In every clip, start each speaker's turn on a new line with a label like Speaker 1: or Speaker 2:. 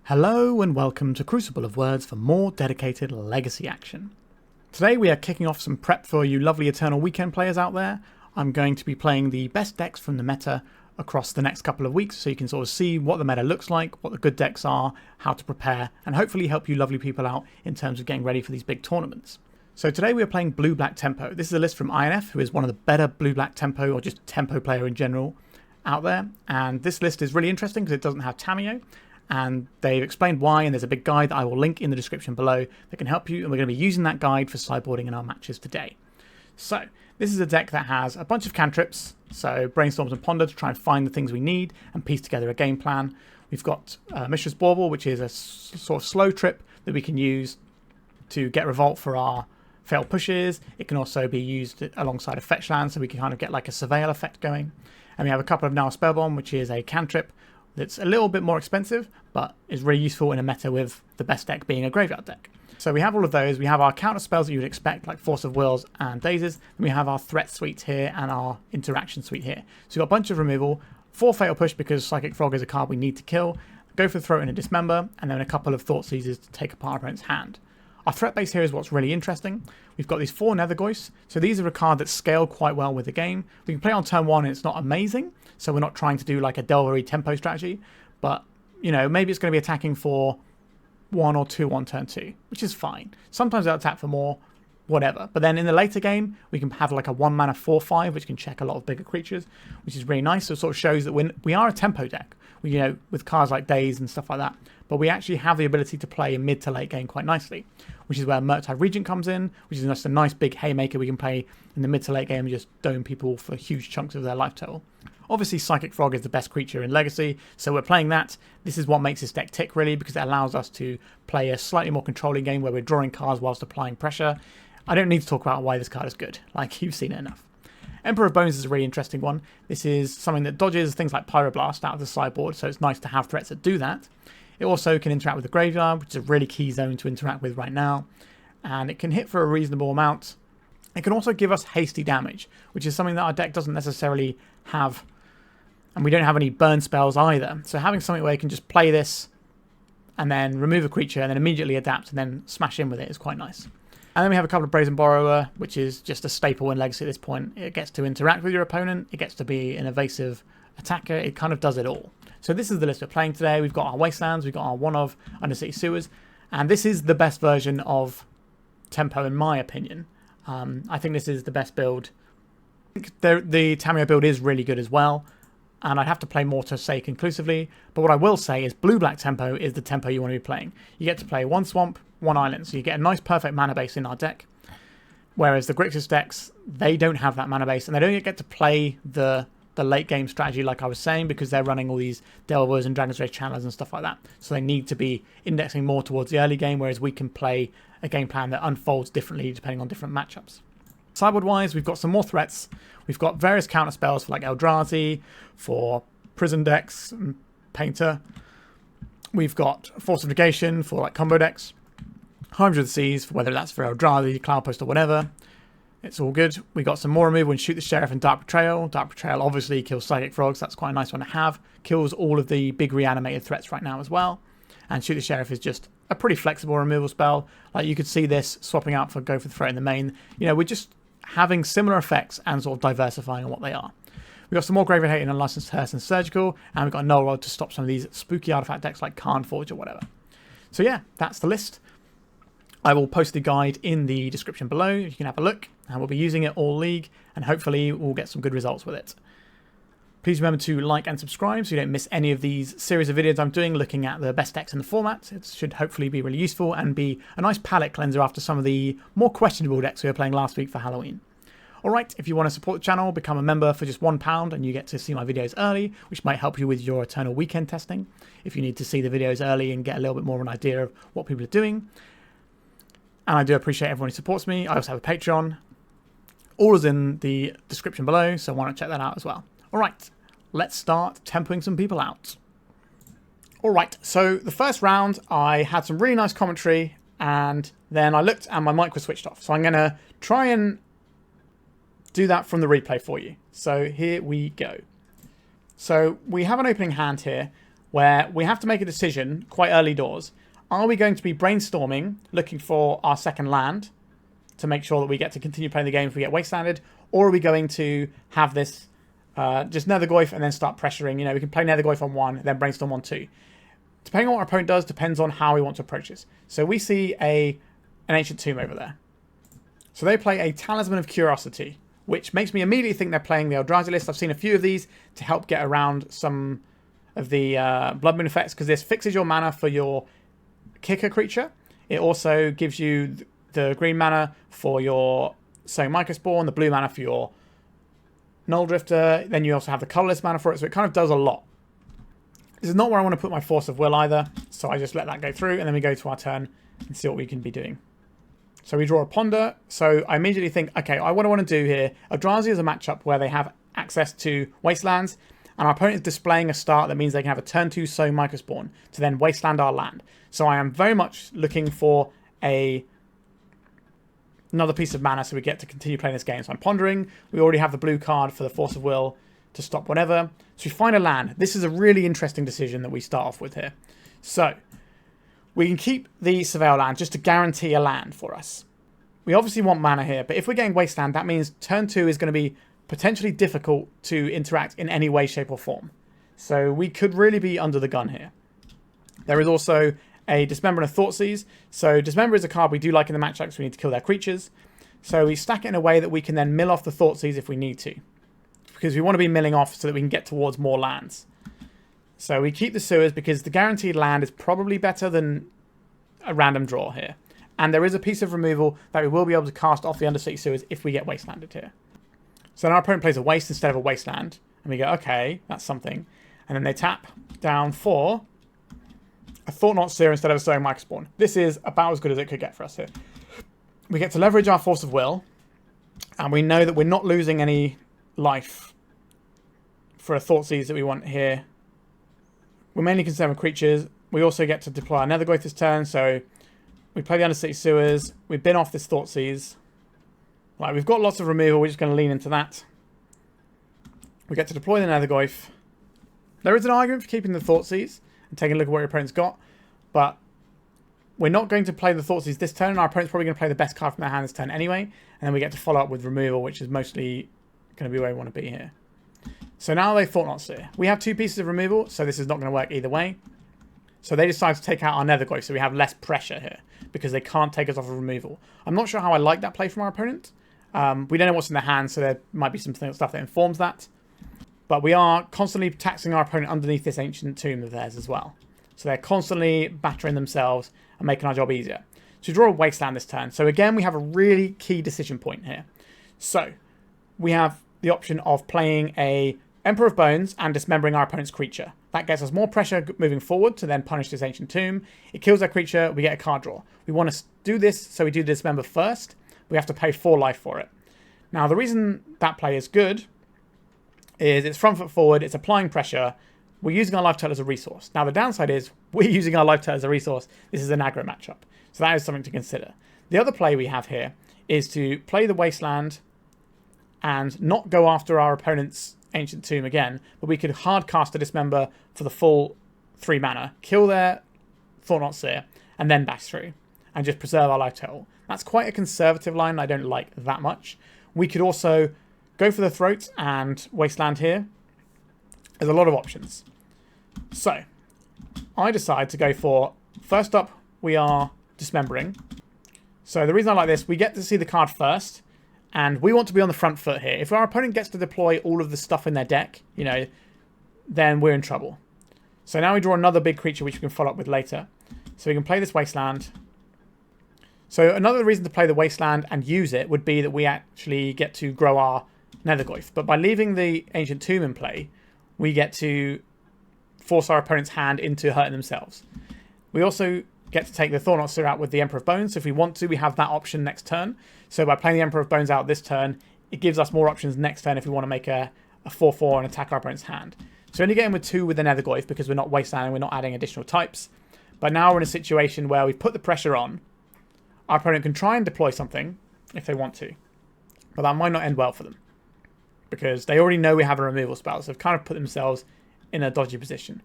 Speaker 1: Hello and welcome to Crucible of Words for more dedicated legacy action. Today we are kicking off some prep for you lovely Eternal Weekend players out there. I'm going to be playing the best decks from the meta across the next couple of weeks so you can sort of see what the meta looks like, what the good decks are, how to prepare, and hopefully help you lovely people out in terms of getting ready for these big tournaments. So today we are playing Blue-Black Tempo. This is a list from INF, who is one of the better Blue-Black Tempo or just Tempo player in general out there. And this list is really interesting because it doesn't have Tamiyo. And they've explained why, and there's a big guide that I will link in the description below that can help you, and we're going to be using that guide for sideboarding in our matches today. So, this is a deck that has a bunch of cantrips, so Brainstorms and Ponder to try and find the things we need and piece together a game plan. We've got Mishra's Bauble, which is a sort of slow trip that we can use to get Revolt for our failed pushes. It can also be used alongside a fetch land, so we can kind of get like a Surveil effect going. And we have a couple of Nihil Spellbomb, which is a cantrip that's a little bit more expensive, but is really useful in a meta with the best deck being a graveyard deck. So we have all of those. We have our counter spells that you would expect, like Force of Wills and Dazes. Then we have our threat suite here and our interaction suite here. So we've got a bunch of removal, 4 Fatal Push because Psychic Frog is a card we need to kill, go for the Throat and a Dismember, and then a couple of Thoughtseizes to take apart our opponent's hand. Our threat base here is what's really interesting. We've got these 4 Nethergoyfs, so these are a card that scale quite well with the game. We can play on turn 1 and it's not amazing, so we're not trying to do like a Delvery tempo strategy, but, you know, maybe it's going to be attacking for 1 or 2 on turn 2, which is fine. Sometimes they'll attack for more, whatever. But then in the later game, we can have like a 1-mana 4/5, which can check a lot of bigger creatures, which is really nice. So it sort of shows that we are a tempo deck, you know, with cards like Daze and stuff like that. But we actually have the ability to play in mid to late game quite nicely, which is where Murktide Regent comes in, which is just a nice big haymaker we can play in the mid to late game and just dome people for huge chunks of their life total. Obviously, Psychic Frog is the best creature in Legacy, so we're playing that. This is what makes this deck tick, really, because it allows us to play a slightly more controlling game where we're drawing cards whilst applying pressure. I don't need to talk about why this card is good. Like, you've seen it enough. Emperor of Bones is a really interesting one. This is something that dodges things like Pyroblast out of the sideboard, so it's nice to have threats that do that. It also can interact with the graveyard, which is a really key zone to interact with right now. And it can hit for a reasonable amount. It can also give us hasty damage, which is something that our deck doesn't necessarily have. And we don't have any burn spells either. So having something where you can just play this and then remove a creature and then immediately adapt and then smash in with it is quite nice. And then we have a couple of Brazen Borrower, which is just a staple in Legacy at this point. It gets to interact with your opponent. It gets to be an evasive attacker. It kind of does it all. So this is the list we're playing today. We've got our Wastelands. We've got our one of Undercity Sewers. And this is the best version of Tempo in my opinion. I think this is the best build. I think the Tamiyo build is really good as well. And I'd have to play more to say conclusively. But what I will say is Blue-Black Tempo is the tempo you want to be playing. You get to play 1 swamp, 1 island. So you get a nice perfect mana base in our deck. Whereas the Grixis decks, they don't have that mana base. And they don't get to play the late game strategy like I was saying, because they're running all these Delvers and Dragon's Rage Channelers and stuff like that. So they need to be indexing more towards the early game, whereas we can play a game plan that unfolds differently depending on different matchups. Sideboard wise, we've got some more threats. We've got various counter spells for like Eldrazi, for prison decks, and Painter. We've got Force of Negation for like combo decks. Hydroblast Seas, for whether that's for Eldrazi, Cloudpost or whatever. It's all good. We got some more removal and Shoot the Sheriff and Dark Betrayal. Dark Betrayal obviously kills Psychic Frogs. That's quite a nice one to have. Kills all of the big reanimated threats right now as well. And Shoot the Sheriff is just a pretty flexible removal spell. Like you could see this swapping out for Go for the Threat in the main. You know, we're just having similar effects and sort of diversifying on what they are. We've got some more Graveyard Hate and Unlicensed Hearse and Surgical. And we've got a Null Rod to stop some of these spooky artifact decks like Karn Forge or whatever. So yeah, that's the list. I will post the guide in the description below. You can have a look, and we'll be using it all league, and hopefully we'll get some good results with it. Please remember to like and subscribe so you don't miss any of these series of videos I'm doing looking at the best decks in the format. It should hopefully be really useful and be a nice palette cleanser after some of the more questionable decks we were playing last week for Halloween. Alright, if you want to support the channel, become a member for just £1 and you get to see my videos early, which might help you with your Eternal Weekend testing, if you need to see the videos early and get a little bit more of an idea of what people are doing. And I do appreciate everyone who supports me. I also have a Patreon. All is in the description below, so why not check that out as well. Alright, let's start tempoing some people out. Alright, so the first round I had some really nice commentary and then I looked and my mic was switched off. So I'm going to try and do that from the replay for you. So here we go. So we have an opening hand here where we have to make a decision quite early doors. Are we going to be brainstorming, looking for our second land to make sure that we get to continue playing the game if we get Wastelanded, or are we going to have this just Nethergoyf and then start pressuring? You know, we can play Nethergoyf on 1, then Brainstorm on 2. Depending on what our opponent does, depends on how we want to approach this. So we see an Ancient Tomb over there. So they play a Talisman of Curiosity, which makes me immediately think they're playing the Eldrazi list. I've seen a few of these to help get around some of the Blood Moon effects, because this fixes your mana for your kicker creature. It also gives you the green mana for your Sowing Microspawn, the blue mana for your Null Drifter. Then you also have the colorless mana for it, so it kind of does a lot. This is not where I want to put my Force of Will either, so I just let that go through, and then we go to our turn and see what we can be doing. So we draw a Ponder, so I immediately think, okay, what I want to do here, Eldrazi is a matchup where they have access to Wastelands, and our opponent is displaying a start that means they can have a turn 2 Sowing Microspawn to then Wasteland our land. So I am very much looking for another piece of mana so we get to continue playing this game. So I'm pondering. We already have the blue card for the Force of Will to stop whatever. So we find a land. This is a really interesting decision that we start off with here. So we can keep the Surveil land just to guarantee a land for us. We obviously want mana here, but if we're getting Wasteland, that means turn 2 is going to be potentially difficult to interact in any way, shape or form. So we could really be under the gun here. There is also a Dismember and a Thoughtseize. So Dismember is a card we do like in the matchup, so we need to kill their creatures. So we stack it in a way that we can then mill off the Thoughtseize if we need to, because we want to be milling off so that we can get towards more lands. So we keep the Sewers because the guaranteed land is probably better than a random draw here. And there is a piece of removal that we will be able to cast off the Undercity Sewers if we get Wastelanded here. So then our opponent plays a Waste instead of a Wasteland. And we go, okay, that's something. And then they tap down for a Thought-Knot Seer instead of a Sowing Microspawn. This is about as good as it could get for us here. We get to leverage our Force of Will. And we know that we're not losing any life for a Thoughtseize that we want here. We're mainly concerned with creatures. We also get to deploy our Nethergoyf this turn. So we play the Undercity Sewers. We bin off this Thoughtseize. Right, we've got lots of removal. We're just going to lean into that. We get to deploy the Nethergoyf. There is an argument for keeping the Thoughtseize and taking a look at what your opponent's got, but we're not going to play the Thoughtseize this turn. Our opponent's probably going to play the best card from their hand this turn anyway, and then we get to follow up with removal, which is mostly going to be where we want to be here. So now they Thought-Knot Seer. We have 2 pieces of removal, so this is not going to work either way. So they decide to take out our Nethergoyf, so we have less pressure here, because they can't take us off of removal. I'm not sure how I like that play from our opponent. We don't know what's in their hand, so there might be some stuff that informs that. But we are constantly taxing our opponent underneath this Ancient Tomb of theirs as well. So they're constantly battering themselves and making our job easier. So we draw a Wasteland this turn. So again, we have a really key decision point here. So we have the option of playing a Emperor of Bones and dismembering our opponent's creature. That gets us more pressure moving forward to then punish this Ancient Tomb. It kills our creature, we get a card draw. We want to do this, so we do the Dismember first. We have to pay 4 life for it. Now, the reason that play is good is it's front foot forward, it's applying pressure, we're using our life total as a resource. Now, the downside is we're using our life total as a resource. This is an aggro matchup, so that is something to consider. The other play we have here is to play the Wasteland and not go after our opponent's Ancient Tomb again, but we could hard cast a Dismember for the full 3 mana, kill their Thought-Knot Seer, and then bash through, and just preserve our life total. That's quite a conservative line I don't like that much. We could also go for the Throat and Wasteland here. There's a lot of options. So, I decide to go for, first up, we are Dismembering. So the reason I like this, we get to see the card first, and we want to be on the front foot here. If our opponent gets to deploy all of the stuff in their deck, you know, then we're in trouble. So now we draw another big creature which we can follow up with later. So we can play this Wasteland. So another reason to play the Wasteland and use it would be that we actually get to grow our Nethergoyf. But by leaving the Ancient Tomb in play, we get to force our opponent's hand into hurting themselves. We also get to take the Thought-Knot Seer out with the Emperor of Bones. So if we want to, we have that option next turn. So by playing the Emperor of Bones out this turn, it gives us more options next turn if we want to make a 4/4 and attack our opponent's hand. So only getting with 2 with the Nethergoyf because we're not Wastelanding, we're not adding additional types. But now we're in a situation where we've put the pressure on. Our opponent can try and deploy something if they want to, but that might not end well for them because they already know we have a removal spell, so they've kind of put themselves in a dodgy position.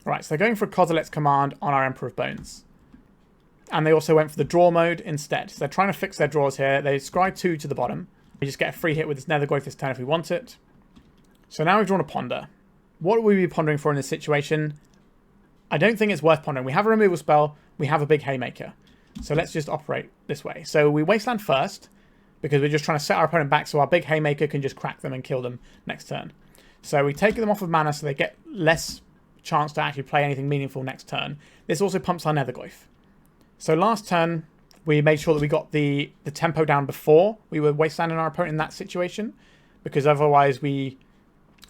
Speaker 1: Right, so they're going for a Kozilek's Command on our Emperor of Bones. And they also went for the draw mode instead. So they're trying to fix their draws here. They scry 2 to the bottom. We just get a free hit with this Nethergoyf this turn if we want it. So now we've drawn a Ponder. What will we be pondering for in this situation? I don't think it's worth pondering. We have a removal spell. We have a big Haymaker. So let's just operate this way. So we Wasteland first, because we're just trying to set our opponent back so our big Haymaker can just crack them and kill them next turn. So we take them off of mana so they get less chance to actually play anything meaningful next turn. This also pumps our Nethergoyf. So last turn, we made sure that we got the tempo down before we were Wastelanding our opponent in that situation, because otherwise we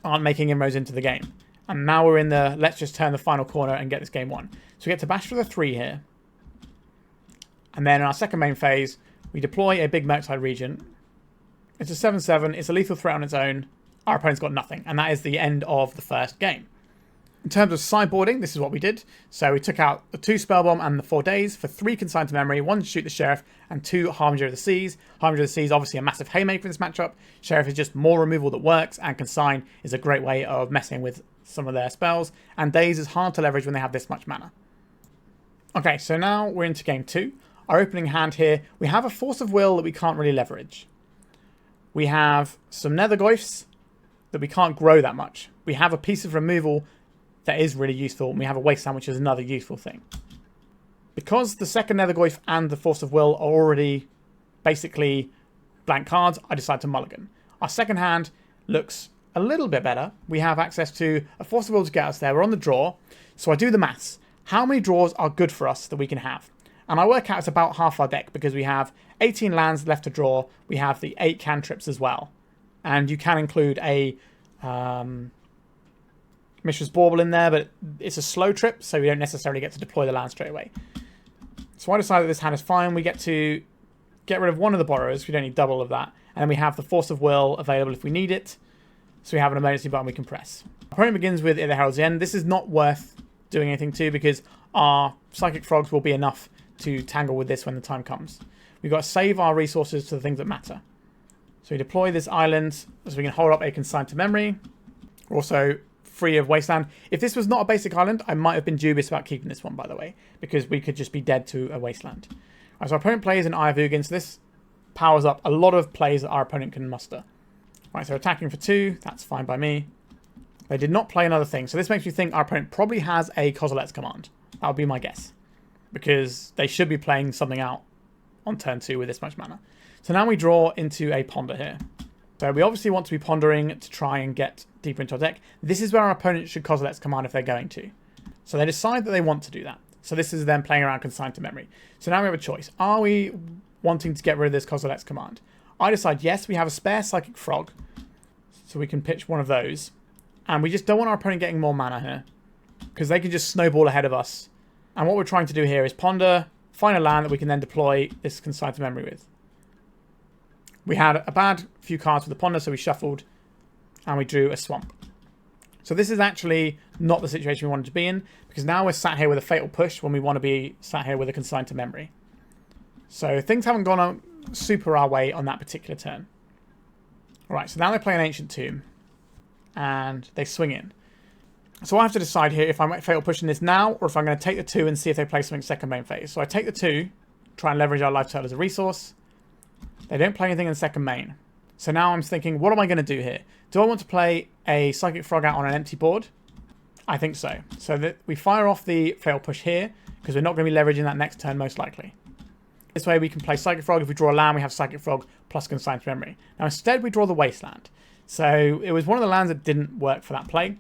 Speaker 1: aren't making inroads into the game. And now we're in the let's just turn the final corner and get this game won. So we get to bash for the 3 here. And then in our second main phase, we deploy a big Murktide Regent. It's a 7/7. It's a lethal threat on its own. Our opponent's got nothing. And that is the end of the first game. In terms of sideboarding, this is what we did. So we took out the 2 Spellbomb and the 4 Daze for 3 Consigned to Memory, 1 to shoot the Sheriff, and 2 Harbinger of the Seas. Harbinger of the Seas, obviously a massive Haymaker in this matchup. Sheriff is just more removal that works, and Consign is a great way of messing with some of their spells. And Daze is hard to leverage when they have this much mana. Okay, so now we're into game 2. Our opening hand here, we have a Force of Will that we can't really leverage. We have some Nethergoyfs that we can't grow that much. We have a piece of removal that is really useful, and we have a Wasteland, which is another useful thing. Because the second Nethergoyf and the Force of Will are already basically blank cards, I decide to mulligan. Our second hand looks a little bit better. We have access to a Force of Will to get us there. We're on the draw, so I do the maths. How many draws are good for us that we can have? And I work out it's about half our deck, because we have 18 lands left to draw. We have the 8 cantrips as well. And you can include a Mishra's Bauble in there, but it's a slow trip, so we don't necessarily get to deploy the land straight away. So I decide that this hand is fine. We get to get rid of one of the borrowers. We don't need double of that. And then we have the Force of Will available if we need it. So we have an emergency button we can press. Our opponent begins with It Heralds the End. This is not worth doing anything to, because our Psychic Frogs will be enough to tangle with this when the time comes. We've got to save our resources to the things that matter. So we deploy this island so we can hold up a Consigned to Memory. We're also free of Wasteland. If this was not a basic island, I might have been dubious about keeping this one, by the way, because we could just be dead to a Wasteland. Right, so our opponent plays an Eye of Ugin, so this powers up a lot of plays that our opponent can muster. Right, so attacking for 2, that's fine by me. They did not play another thing, so this makes me think our opponent probably has a Kozilek's Command. That would be my guess, because they should be playing something out on turn 2 with this much mana. So now we draw into a Ponder here. So we obviously want to be pondering to try and get deeper into our deck. This is where our opponent should Kozilek's Command if they're going to. So they decide that they want to do that. So this is them playing around Consigned to Memory. So now we have a choice. Are we wanting to get rid of this Kozilek's Command? I decide yes, we have a spare Psychic Frog, so we can pitch one of those. And we just don't want our opponent getting more mana here, because they can just snowball ahead of us. And what we're trying to do here is ponder, find a land that we can then deploy this Consigned to Memory with. We had a bad few cards with the Ponder, so we shuffled and we drew a Swamp. So this is actually not the situation we wanted to be in, because now we're sat here with a Fatal Push when we want to be sat here with a Consigned to Memory. So things haven't gone on super our way on that particular turn. Alright, so now they play an Ancient Tomb and they swing in. So I have to decide here if I'm Fatal Pushing this now, or if I'm going to take the 2 and see if they play something second main phase. So I take the 2, try and leverage our life total as a resource. They don't play anything in second main. So now I'm thinking, what am I going to do here? Do I want to play a Psychic Frog out on an empty board? I think so. So that we fire off the Fatal Push here, because we're not going to be leveraging that next turn most likely. This way we can play Psychic Frog. If we draw a land, we have Psychic Frog plus Consigned to Memory. Now instead we draw the Wasteland. So it was one of the lands that didn't work for that play.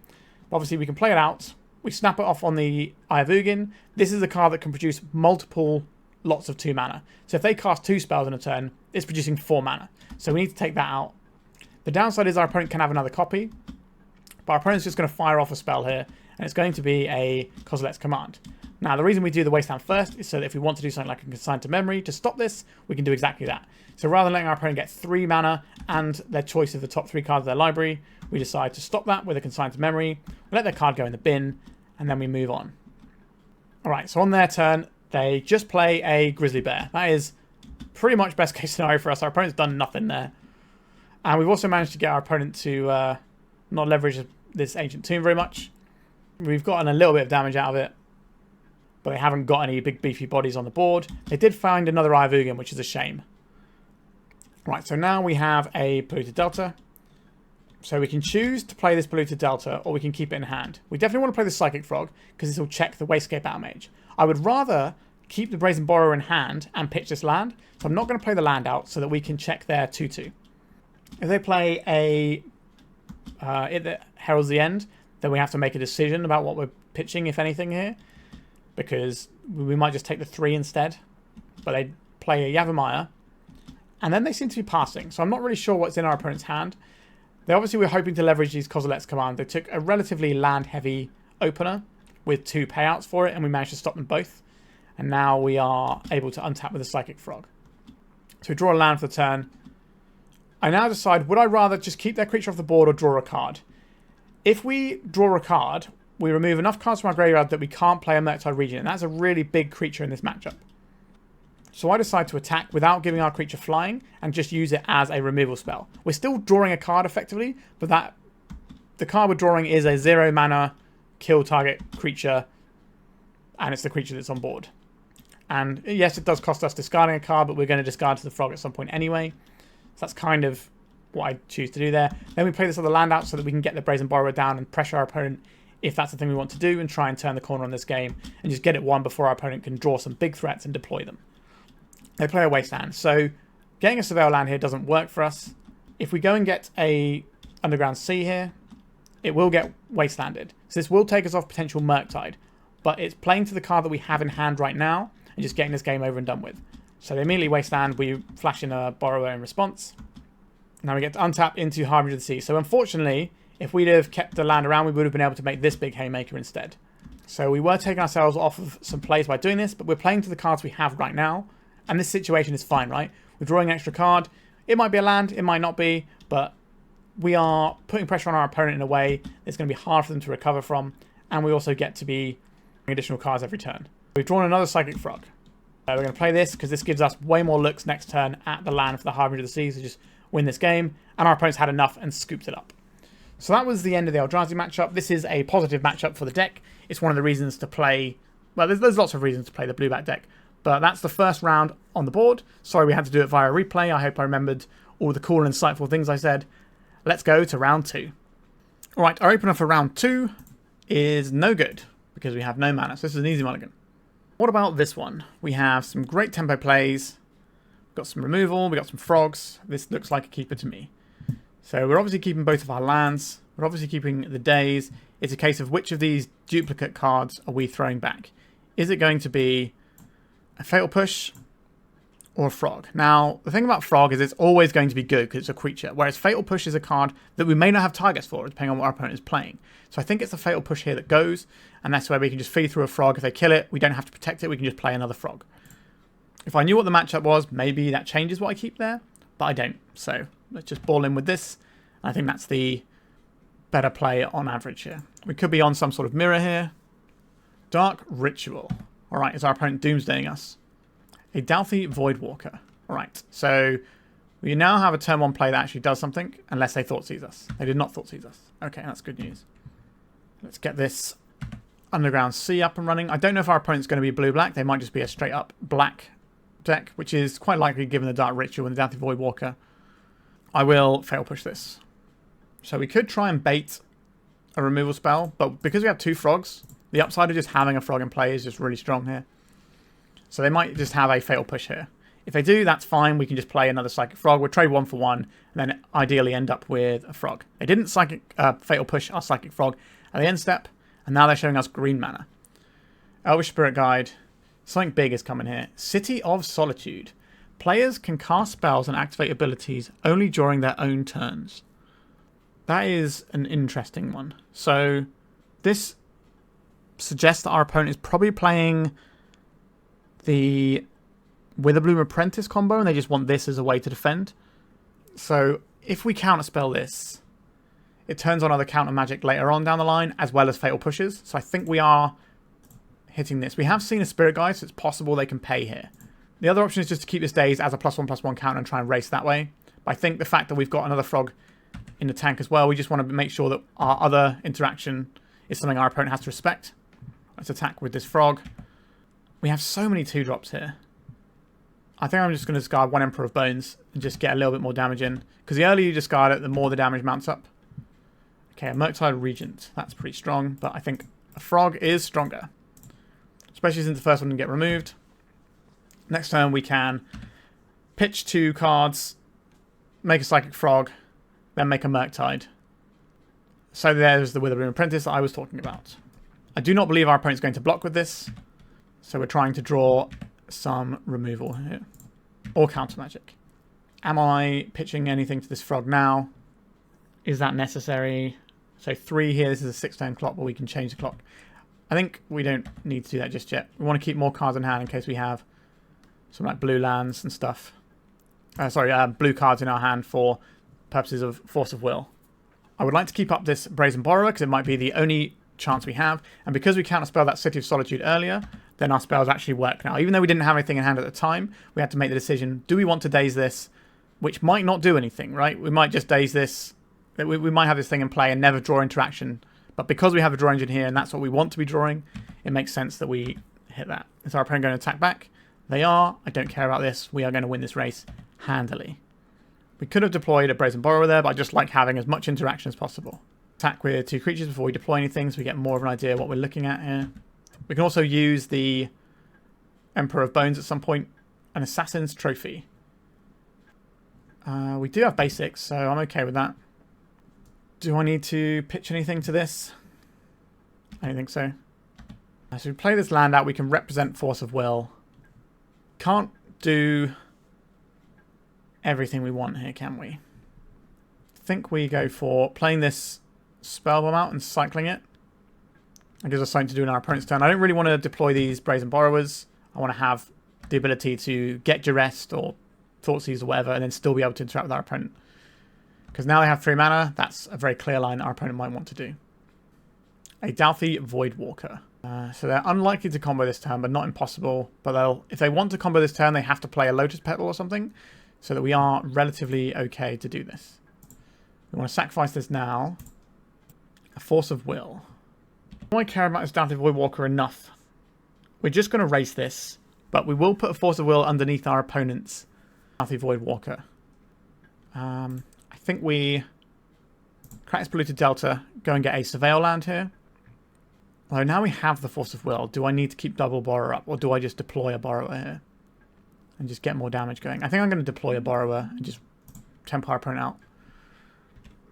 Speaker 1: Obviously we can play it out. We snap it off on the Eye of Ugin. This is a card that can produce multiple lots of 2 mana. So if they cast 2 spells in a turn, it's producing 4 mana. So we need to take that out. The downside is our opponent can have another copy, but our opponent's just going to fire off a spell here, and it's going to be a Kozilek's Command. Now, the reason we do the Wasteland first is so that if we want to do something like a Consigned to Memory to stop this, we can do exactly that. So rather than letting our opponent get 3 mana and their choice of the top 3 cards of their library, we decide to stop that with a Consigned to Memory, we let their card go in the bin, and then we move on. Alright, so on their turn, they just play a Grizzly Bear. That is pretty much best case scenario for us. Our opponent's done nothing there. And we've also managed to get our opponent to not leverage this Ancient Tomb very much. We've gotten a little bit of damage out of it, but they haven't got any big beefy bodies on the board. They did find another Ivugin, which is a shame. Right, so now we have a Polluted Delta. So we can choose to play this Polluted Delta, or we can keep it in hand. We definitely want to play the Psychic Frog, because this will check the Wastegate Battlemage. I would rather keep the Brazen Borrower in hand and pitch this land, so I'm not going to play the land out so that we can check their 2-2. If they play a it that heralds the end, then we have to make a decision about what we're pitching, if anything, here, because we might just take the 3 instead. But they play a Yavimaya, and then they seem to be passing, so I'm not really sure what's in our opponent's hand. They obviously were hoping to leverage these Kozilek's command. They took a relatively land-heavy opener with 2 payouts for it, and we managed to stop them both. And now we are able to untap with a Psychic Frog. So we draw a land for the turn. I now decide, would I rather just keep their creature off the board or draw a card? If we draw a card, we remove enough cards from our graveyard that we can't play a Murktide Regent, and that's a really big creature in this matchup. So I decide to attack without giving our creature flying and just use it as a removal spell. We're still drawing a card effectively, but the card we're drawing is a 0 mana kill target creature, and it's the creature that's on board. And yes, it does cost us discarding a card, but we're going to discard to the frog at some point anyway. So that's kind of what I choose to do there. Then we play this other land out so that we can get the Brazen Borrower down and pressure our opponent if that's the thing we want to do, and try and turn the corner on this game and just get it won before our opponent can draw some big threats and deploy them. They play a Wasteland, so getting a Surveil land here doesn't work for us. If we go and get a Underground Sea here, it will get Wastelanded. So this will take us off potential Murktide, but it's playing to the card that we have in hand right now and just getting this game over and done with. So they immediately Wasteland, we flash in a Borrower in response. Now we get to untap into Harbinger of the Sea. So unfortunately, if we'd have kept the land around, we would have been able to make this big Haymaker instead. So we were taking ourselves off of some plays by doing this, but we're playing to the cards we have right now. And this situation is fine, right? We're drawing an extra card. It might be a land, it might not be, but we are putting pressure on our opponent in a way that's going to be hard for them to recover from. And we also get to be additional cards every turn. We've drawn another Psychic Frog. We're going to play this because this gives us way more looks next turn at the land for the Harbinger of the Sea to just win this game. And our opponent's had enough and scooped it up. So that was the end of the Eldrazi matchup. This is a positive matchup for the deck. It's one of the reasons to play... Well, there's lots of reasons to play the blue-back deck. But that's the first round on the board. Sorry we had to do it via replay. I hope I remembered all the cool and insightful things I said. Let's go to round 2. Alright, our opener for round 2 is no good because we have no mana. So this is an easy mulligan. What about this one? We have some great tempo plays. We've got some removal. We've got some frogs. This looks like a keeper to me. So we're obviously keeping both of our lands. We're obviously keeping the Daze. It's a case of which of these duplicate cards are we throwing back? Is it going to be a Fatal Push or a Frog? Now, the thing about Frog is it's always going to be good because it's a creature, whereas Fatal Push is a card that we may not have targets for, depending on what our opponent is playing. So I think it's the Fatal Push here that goes, and that's where we can just feed through a Frog. If they kill it, we don't have to protect it, we can just play another Frog. If I knew what the matchup was, maybe that changes what I keep there, but I don't. So let's just ball in with this. I think that's the better play on average here. We could be on some sort of mirror here. Dark Ritual. Alright, is our opponent doomsdaying us? A Dalthy Voidwalker. Alright, so we now have a turn 1 play that actually does something, unless they Thoughtseize us. They did not Thoughtseize us. Okay, that's good news. Let's get this Underground Sea up and running. I don't know if our opponent's going to be blue-black. They might just be a straight-up black deck, which is quite likely given the Dark Ritual and the Dalthy Voidwalker. I will Fatal Push this. So we could try and bait a removal spell, but because we have 2 frogs, the upside of just having a frog in play is just really strong here. So they might just have a Fatal Push here. If they do, that's fine. We can just play another Psychic Frog. We'll trade 1 for 1, and then ideally end up with a frog. They didn't Fatal Push our Psychic Frog at the end step, and now they're showing us green mana. Elvish Spirit Guide. Something big is coming here. City of Solitude. Players can cast spells and activate abilities only during their own turns. That is an interesting one. So this suggests that our opponent is probably playing the Witherbloom Apprentice combo and they just want this as a way to defend. So if we counterspell this, it turns on other counter magic later on down the line as well as Fatal Pushes. So I think we are hitting this. We have seen a Spirit Guide, so it's possible they can pay here. The other option is just to keep this Daze as a +1/+1 counter and try and race that way. But I think the fact that we've got another frog in the tank as well, we just want to make sure that our other interaction is something our opponent has to respect. Let's attack with this frog. We have so many 2-drops here. I think I'm just going to discard one Emperor of Bones and just get a little bit more damage in. Because the earlier you discard it, the more the damage mounts up. Okay, a Murktide Regent. That's pretty strong, but I think a frog is stronger. Especially since the first one didn't get removed. Next turn we can pitch 2 cards, make a Psychic Frog, then make a Murktide. So there's the Withering Apprentice that I was talking about. I do not believe our opponent's going to block with this. So we're trying to draw some removal here. Or counter magic. Am I pitching anything to this frog now? Is that necessary? So 3 here, this is a 6-turn clock, but we can change the clock. I think we don't need to do that just yet. We want to keep more cards in hand in case we have some like blue lands and stuff. Blue cards in our hand for purposes of Force of Will. I would like to keep up this Brazen Borrower because it might be the only chance we have. And because we counterspell that City of Solitude earlier, then our spells actually work now. Even though we didn't have anything in hand at the time, we had to make the decision, do we want to Daze this? Which might not do anything, right? We might just Daze this. We might have this thing in play and never draw interaction. But because we have a draw engine here and that's what we want to be drawing, it makes sense that we hit that. Is our opponent going to attack back? They are. I don't care about this. We are going to win this race handily. We could have deployed a Brazen Borrower there, but I just like having as much interaction as possible. Attack with 2 creatures before we deploy anything so we get more of an idea of what we're looking at here. We can also use the Emperor of Bones at some point. An Assassin's Trophy. We do have basics, so I'm okay with that. Do I need to pitch anything to this? I don't think so. As we play this land out, we can represent Force of Will. Can't do everything we want here, can we? I think we go for playing this Spellbomb out and cycling it. It gives us something to do in our opponent's turn. I don't really want to deploy these Brazen Borrowers. I want to have the ability to get Duress or Thoughtseize or whatever and then still be able to interact with our opponent. Because now they have 3 mana, that's a very clear line our opponent might want to do. A Dauthi Voidwalker. So they're unlikely to combo this turn, but not impossible. But if they want to combo this turn, they have to play a Lotus Petal or something, so that we are relatively okay to do this. We want to sacrifice this now. A Force of Will. Do I care about this Dauthi Voidwalker enough? We're just going to race this, but we will put a Force of Will underneath our opponent's Dauthi Voidwalker. I think we crack this Polluted Delta, go and get a Surveil land here. Although now we have the Force of Will, do I need to keep double Borrower up, or do I just deploy a Borrower here and just get more damage going? I think I'm going to deploy a Borrower and just tempo our opponent out.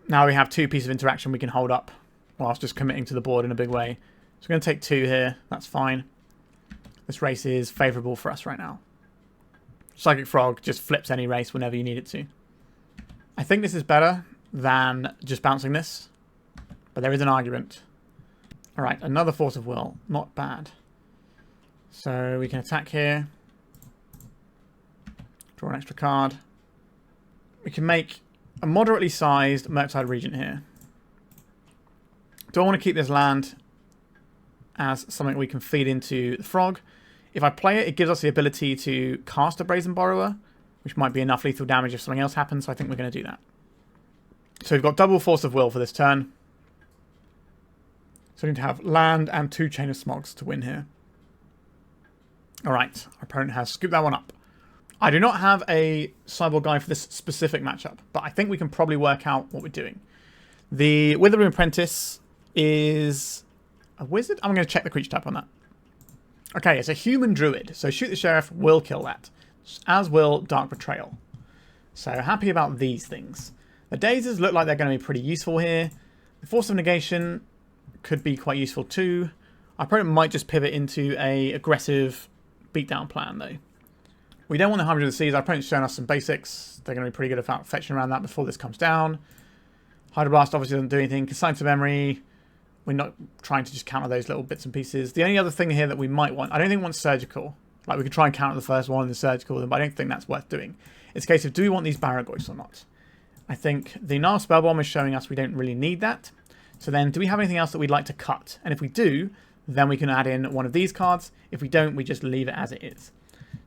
Speaker 1: Now we have 2 pieces of interaction we can hold up whilst just committing to the board in a big way. So we're going to take 2 here, that's fine. This race is favourable for us right now. Psychic Frog just flips any race whenever you need it to. I think this is better than just bouncing this, but there is an argument. Alright, another Force of Will. Not bad. So we can attack here. Draw an extra card. We can make a moderately sized Murktide Regent here. Do I want to keep this land as something we can feed into the frog? If I play it, it gives us the ability to cast a Brazen Borrower, which might be enough lethal damage if something else happens, so I think we're going to do that. So we've got double Force of Will for this turn. So we need to have land and 2 Chain of Smogs to win here. Alright, our opponent has scooped that one up. I do not have a sideboard guide for this specific matchup, but I think we can probably work out what we're doing. The Withering Apprentice is a wizard? I'm going to check the creature type on that. Okay, it's a human druid, so Shoot the Sheriff will kill that, as will Dark Betrayal. So happy about these things. The Dazes look like they're going to be pretty useful here. The Force of Negation could be quite useful too. Our opponent might just pivot into a aggressive beatdown plan though. We don't want the Harbinger of the Seas. Our opponent's showing us some basics. They're going to be pretty good about fetching around that before this comes down. Hydroblast obviously doesn't do anything. Consign to Memory. We're not trying to just counter those little bits and pieces. The only other thing here that we might want, I don't think we want Surgical. Like we could try and counter the first one and the Surgical, but I don't think that's worth doing. It's a case of do we want these Barragoyfs or not? I think the Nihil Spellbomb is showing us we don't really need that. So then do we have anything else that we'd like to cut? And if we do, then we can add in one of these cards. If we don't, we just leave it as it is.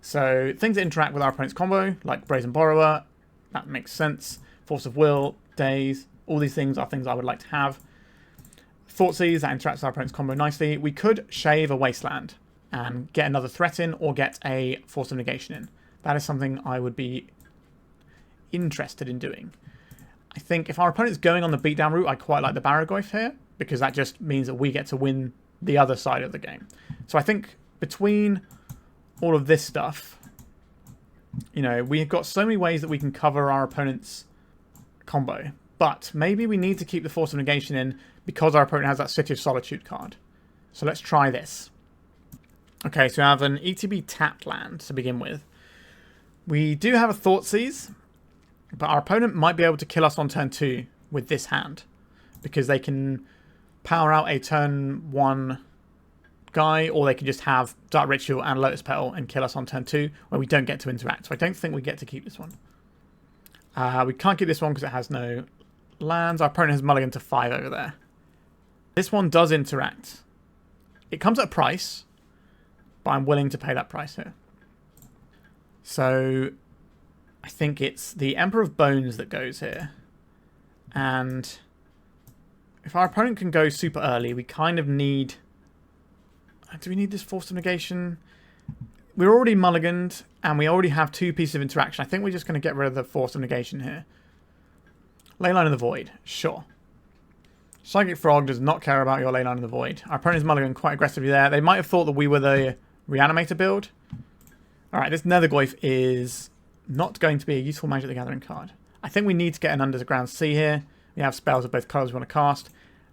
Speaker 1: So things that interact with our opponent's combo, like Brazen Borrower, that makes sense. Force of Will, Daze, all these things are things I would like to have. Thoughtseize, that interacts with our opponent's combo nicely. We could shave a Wasteland and get another threat in, or get a Force of Negation in. That is something I would be interested in doing. I think if our opponent's going on the beatdown route, I quite like the Darkgoyf here, because that just means that we get to win the other side of the game. So I think between all of this stuff, you know, we've got so many ways that we can cover our opponent's combo. But maybe we need to keep the Force of Negation in because our opponent has that City of Solitude card. So let's try this. Okay, so we have an ETB tapped land to begin with. We do have a Thoughtseize, but our opponent might be able to kill us on turn 2 with this hand, because they can power out a turn 1 guy, or they can just have Dark Ritual and Lotus Petal and kill us on turn 2, where we don't get to interact. So I don't think we get to keep this one. We can't keep this one because it has no lands. Our opponent has mulligan to 5 over there. This one does interact. It comes at a price, but I'm willing to pay that price here. So I think it's the Emperor of Bones that goes here. And if our opponent can go super early, we kind of need... Do we need this Force of Negation? We're already mulliganed, and we already have 2 pieces of interaction. I think we're just going to get rid of the Force of Negation here. Leyline of the Void. Sure. Psychic Frog does not care about your Leyline of the Void. Our opponent's mulligan quite aggressively there. They might have thought that we were the Reanimator build. Alright, this Nethergoyf is not going to be a useful Magic the Gathering card. I think we need to get an Underground Sea here. We have spells of both colours we want to cast.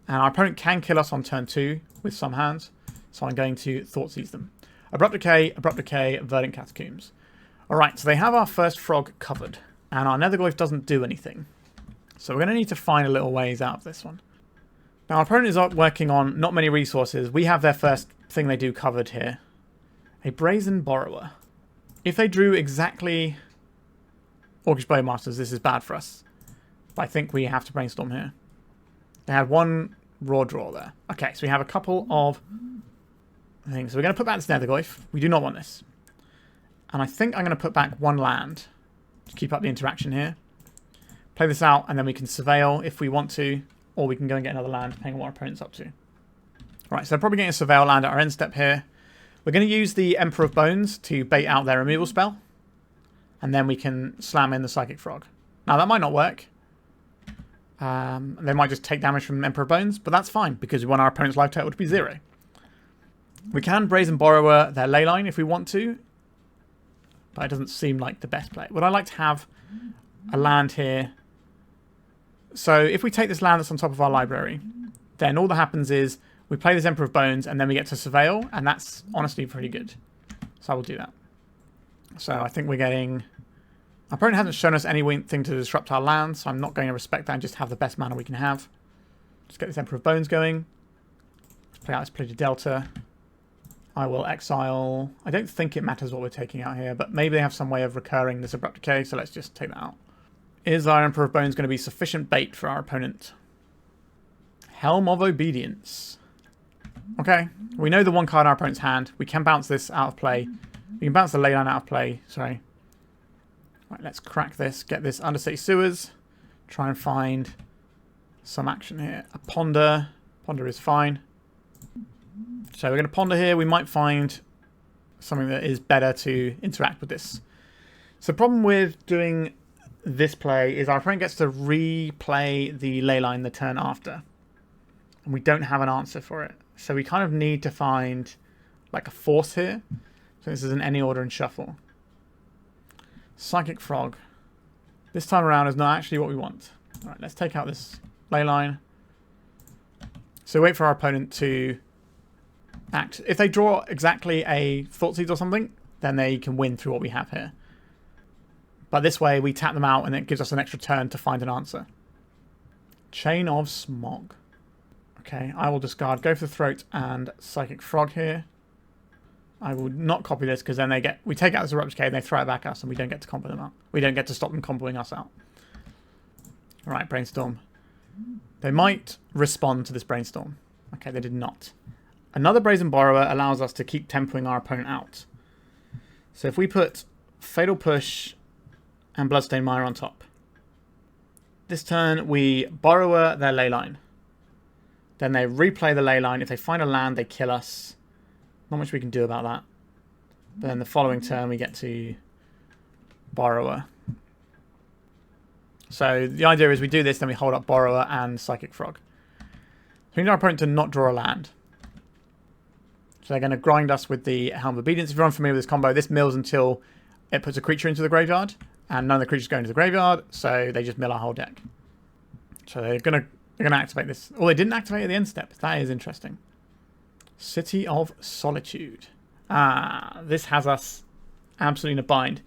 Speaker 1: And our opponent can kill us on turn 2 with some hands. So I'm going to Thoughtseize them. Abrupt Decay, Verdant Catacombs. Alright, so they have our first frog covered. And our Nethergoyf doesn't do anything. So we're going to need to find a little ways out of this one. Now our opponent is working on not many resources. We have their first thing they do covered here. A Brazen Borrower. If they drew exactly Orcish Bowmasters, this is bad for us. But I think we have to Brainstorm here. They had 1 raw draw there. Okay, so we have a couple of things. So we're going to put back this Nethergoyf. We do not want this. And I think I'm going to put back 1 land to keep up the interaction here. Play this out, and then we can Surveil if we want to, or we can go and get another land, depending on what our opponent's up to. Right, so they're probably getting a Surveil land at our end step here. We're going to use the Emperor of Bones to bait out their removal spell, and then we can slam in the Psychic Frog. Now, that might not work. They might just take damage from Emperor of Bones, but that's fine, because we want our opponent's life total to be 0. We can Brazen Borrower their Leyline if we want to, but it doesn't seem like the best play. Would I like to have a land here? So if we take this land that's on top of our library, then all that happens is we play this Emperor of Bones, and then we get to Surveil, and that's honestly pretty good. So I will do that. So I think we're getting... Our opponent hasn't shown us anything to disrupt our land, so I'm not going to respect that and just have the best mana we can have. Let's get this Emperor of Bones going. Let's play out this Polluted Delta. I will exile... I don't think it matters what we're taking out here, but maybe they have some way of recurring this Abrupt Decay, so let's just take that out. Is our Emperor of Bones going to be sufficient bait for our opponent? Helm of Obedience. Okay, we know the 1 card in our opponent's hand. We can bounce this out of play. We can bounce the Leyline out of play. Sorry. Right, let's crack this. Get this Undercity Sewers. Try and find some action here. A Ponder. Ponder is fine. So we're going to Ponder here. We might find something that is better to interact with this. So the problem with doing this play is our opponent gets to replay the Leyline the turn after. And we don't have an answer for it. So we kind of need to find like a force here. So this is an any order and shuffle. Psychic Frog. This time around is not actually what we want. Alright, let's take out this Leyline. So wait for our opponent to act. If they draw exactly a Thoughtseize or something, then they can win through what we have here. But this way we tap them out and it gives us an extra turn to find an answer. Chain of Smog. Okay, I will discard Go for the Throat and Psychic Frog here. I will not copy this because then we take out this Abrupt Decay and they throw it back at us and we don't get to combo them out. We don't get to stop them comboing us out. Alright, Brainstorm. They might respond to this Brainstorm. Okay, they did not. Another Brazen Borrower allows us to keep tempoing our opponent out. So if we put Fatal Push and BloodStained Mire on top. This turn we Borrower their Leyline. Then they replay the ley line. If they find a land, they kill us. Not much we can do about that. But then the following turn, we get to Borrower. So the idea is we do this, then we hold up Borrower and Psychic Frog. So we need our opponent to not draw a land. So they're going to grind us with the Helm of Obedience. If you're unfamiliar with this combo, this mills until it puts a creature into the graveyard. And none of the creatures go into the graveyard, so they just mill our whole deck. So they're going to activate this. Oh, they didn't activate at the end step. That is interesting. City of Solitude. Ah, this has us absolutely in a bind.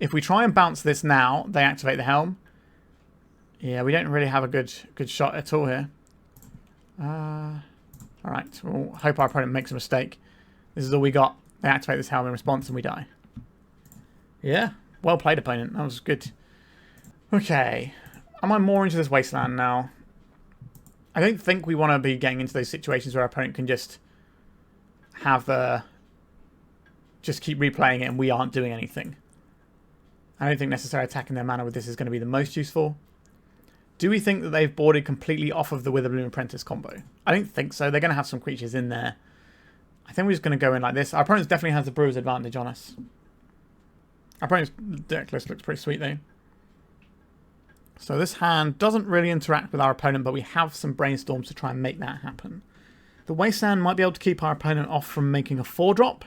Speaker 1: If we try and bounce this now, they activate the Helm. Yeah, we don't really have a good shot at all here. Alright, we'll hope our opponent makes a mistake. This is all we got. They activate this Helm in response and we die. Yeah, well played, opponent. That was good. Okay, am I more into this Wasteland now? I don't think we want to be getting into those situations where our opponent can just have just keep replaying it and we aren't doing anything. I don't think necessarily attacking their mana with this is going to be the most useful. Do we think that they've boarded completely off of the Witherbloom Apprentice combo? I don't think so. They're going to have some creatures in there. I think we're just going to go in like this. Our opponent definitely has the Brewer's advantage on us. Our opponent's deck list looks pretty sweet though. So this hand doesn't really interact with our opponent, but we have some Brainstorms to try and make that happen. The Wasteland might be able to keep our opponent off from making a 4-drop.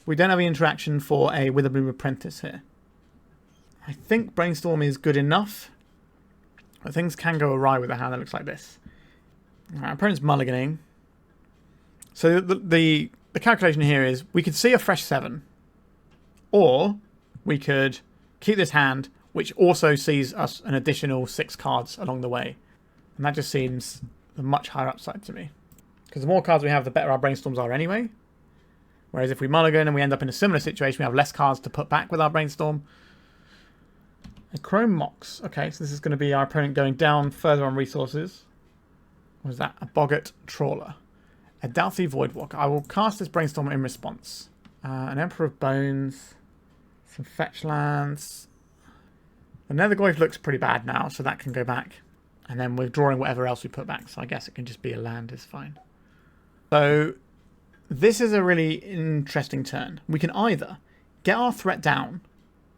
Speaker 1: We don't have any interaction for a Witherbloom Apprentice here. I think Brainstorm is good enough. But things can go awry with a hand that looks like this. Our opponent's mulliganing. So the calculation here is we could see a fresh 7. Or we could keep this hand, which also sees us an additional 6 cards along the way. And that just seems a much higher upside to me. Because the more cards we have, the better our Brainstorms are anyway. Whereas if we mulligan and we end up in a similar situation, we have less cards to put back with our Brainstorm. A Chrome Mox. Okay, so this is going to be our opponent going down further on resources. What was that? A Boggart Trawler. A Dalthy Voidwalker. I will cast this Brainstorm in response. An Emperor of Bones. Some fetch lands. The Nethergoyf looks pretty bad now, so that can go back. And then we're drawing whatever else we put back, so I guess it can just be a land is fine. So this is a really interesting turn. We can either get our threat down,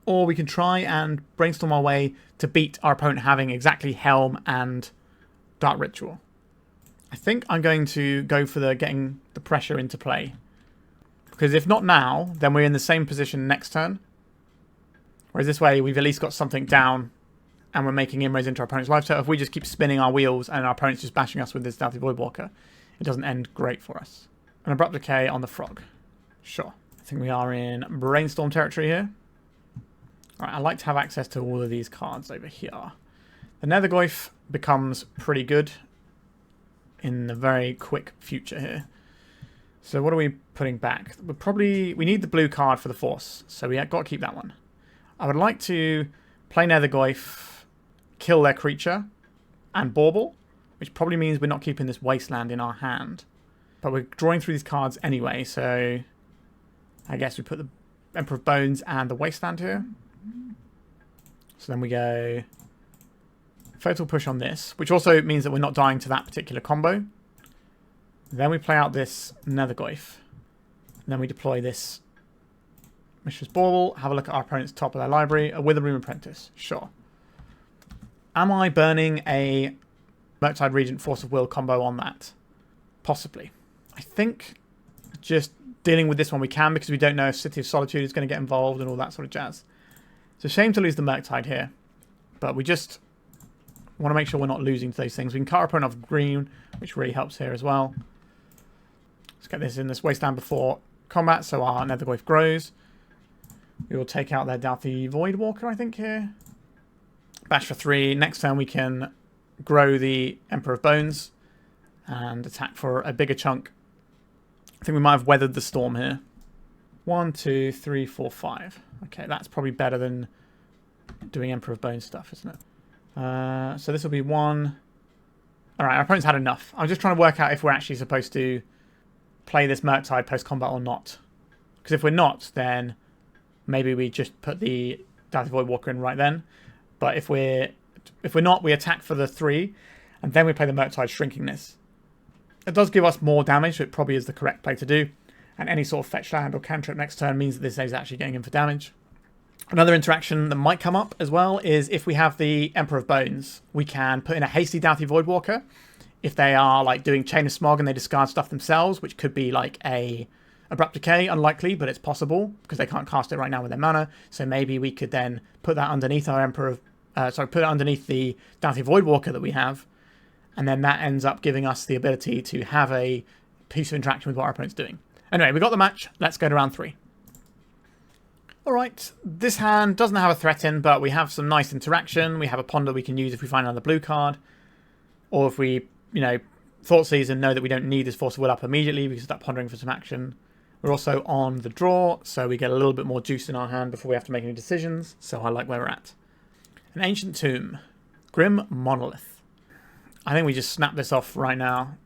Speaker 1: or we can try and Brainstorm our way to beat our opponent having exactly Helm and Dark Ritual. I think I'm going to go for getting the pressure into play. Because if not now, then we're in the same position next turn. Whereas this way, we've at least got something down and we're making inroads into our opponent's life total. If we just keep spinning our wheels and our opponent's just bashing us with this Dalthy Voidwalker, it doesn't end great for us. An Abrupt Decay on the Frog. Sure. I think we are in Brainstorm territory here. Alright, I like to have access to all of these cards over here. The Nethergoyf becomes pretty good in the very quick future here. So what are we putting back? We need the blue card for the Force, so we got to keep that one. I would like to play Nethergoyf, kill their creature, and Bauble, which probably means we're not keeping this Wasteland in our hand. But we're drawing through these cards anyway, so I guess we put the Emperor of Bones and the Wasteland here. So then we go Fatal Push on this, which also means that we're not dying to that particular combo. Then we play out this Nethergoyf. And then we deploy this Mishra's Bauble, have a look at our opponent's top of their library. A Witherbloom Apprentice, sure. Am I burning a Murktide Regent Force of Will combo on that? Possibly. I think just dealing with this one we can, because we don't know if City of Solitude is going to get involved and all that sort of jazz. It's a shame to lose the Murktide here, but we just want to make sure we're not losing to those things. We can cut our opponent off green, which really helps here as well. Let's get this in this Wasteland before combat, so our Nethergoyf grows. We will take out their Dalthy Voidwalker, I think, here. Bash for 3. Next turn we can grow the Emperor of Bones and attack for a bigger chunk. I think we might have weathered the storm here. 1, 2, 3, 4, 5. Okay, that's probably better than doing Emperor of Bones stuff, isn't it? So this will be 1. Alright, our opponent's had enough. I'm just trying to work out if we're actually supposed to play this Murktide post-combat or not. Because if we're not, then maybe we just put the Dalthy Voidwalker in right then. But if we're not, we attack for the 3, and then we play the Murktide, shrinking this. It does give us more damage, so it probably is the correct play to do. And any sort of fetch land or cantrip next turn means that this is actually getting in for damage. Another interaction that might come up as well is if we have the Emperor of Bones, we can put in a hasty Doughty Voidwalker. If they are like doing Chain of Smog and they discard stuff themselves, which could be like a Abrupt Decay, unlikely, but it's possible because they can't cast it right now with their mana. So maybe we could then put that underneath our Emperor of, put it underneath the Doughty Voidwalker that we have, and then that ends up giving us the ability to have a piece of interaction with what our opponent's doing. Anyway, we got the match. Let's go to round 3. Alright, this hand doesn't have a threat in, but we have some nice interaction. We have a ponder we can use if we find another blue card. Or if we, Thoughtseize and know that we don't need this Force of Will up immediately, we can start pondering for some action. We're also on the draw, so we get a little bit more juice in our hand before we have to make any decisions. So I like where we're at. An Ancient Tomb. Grim Monolith. I think we just snap this off right now.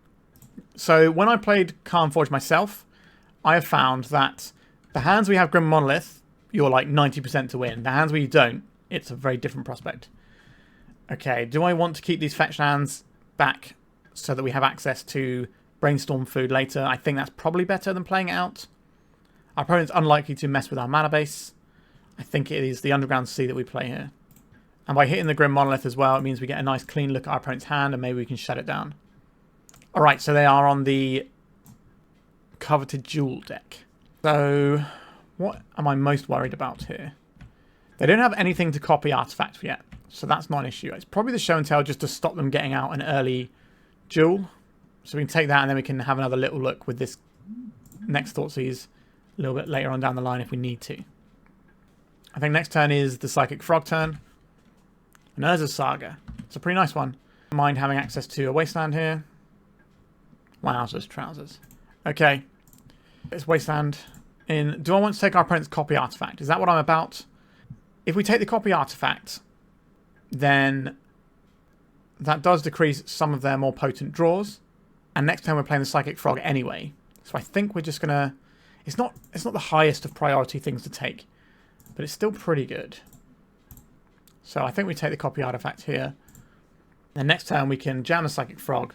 Speaker 1: So when I played Calm Forge myself, I have found that the hands we have Grim Monolith, you're like 90% to win. The hands where you don't, it's a very different prospect. Okay, do I want to keep these fetch lands back so that we have access to Brainstorm food later? I think that's probably better than playing it out. Our opponent's unlikely to mess with our mana base. I think it is the Underground Sea that we play here. And by hitting the Grim Monolith as well, it means we get a nice clean look at our opponent's hand and maybe we can shut it down. Alright, so they are on the Coveted Jewel deck. So what am I most worried about here? They don't have anything to copy Artifact yet, so that's not an issue. It's probably the Show and Tell just to stop them getting out an early Jewel. So we can take that and then we can have another little look with this next Thoughtseize a little bit later on down the line if we need to. I think next turn is the Psychic Frog turn. And there's a Saga. It's a pretty nice one. I mind having access to a Wasteland here. Wowzers, trousers. Okay. It's Wasteland in. Do I want to take our opponent's copy artifact? Is that what I'm about? If we take the copy artifact, then that does decrease some of their more potent draws. And next time we're playing the Psychic Frog anyway. So I think we're just gonna. It's not the highest of priority things to take, but it's still pretty good. So I think we take the copy artifact here. And next turn we can jam the Psychic Frog.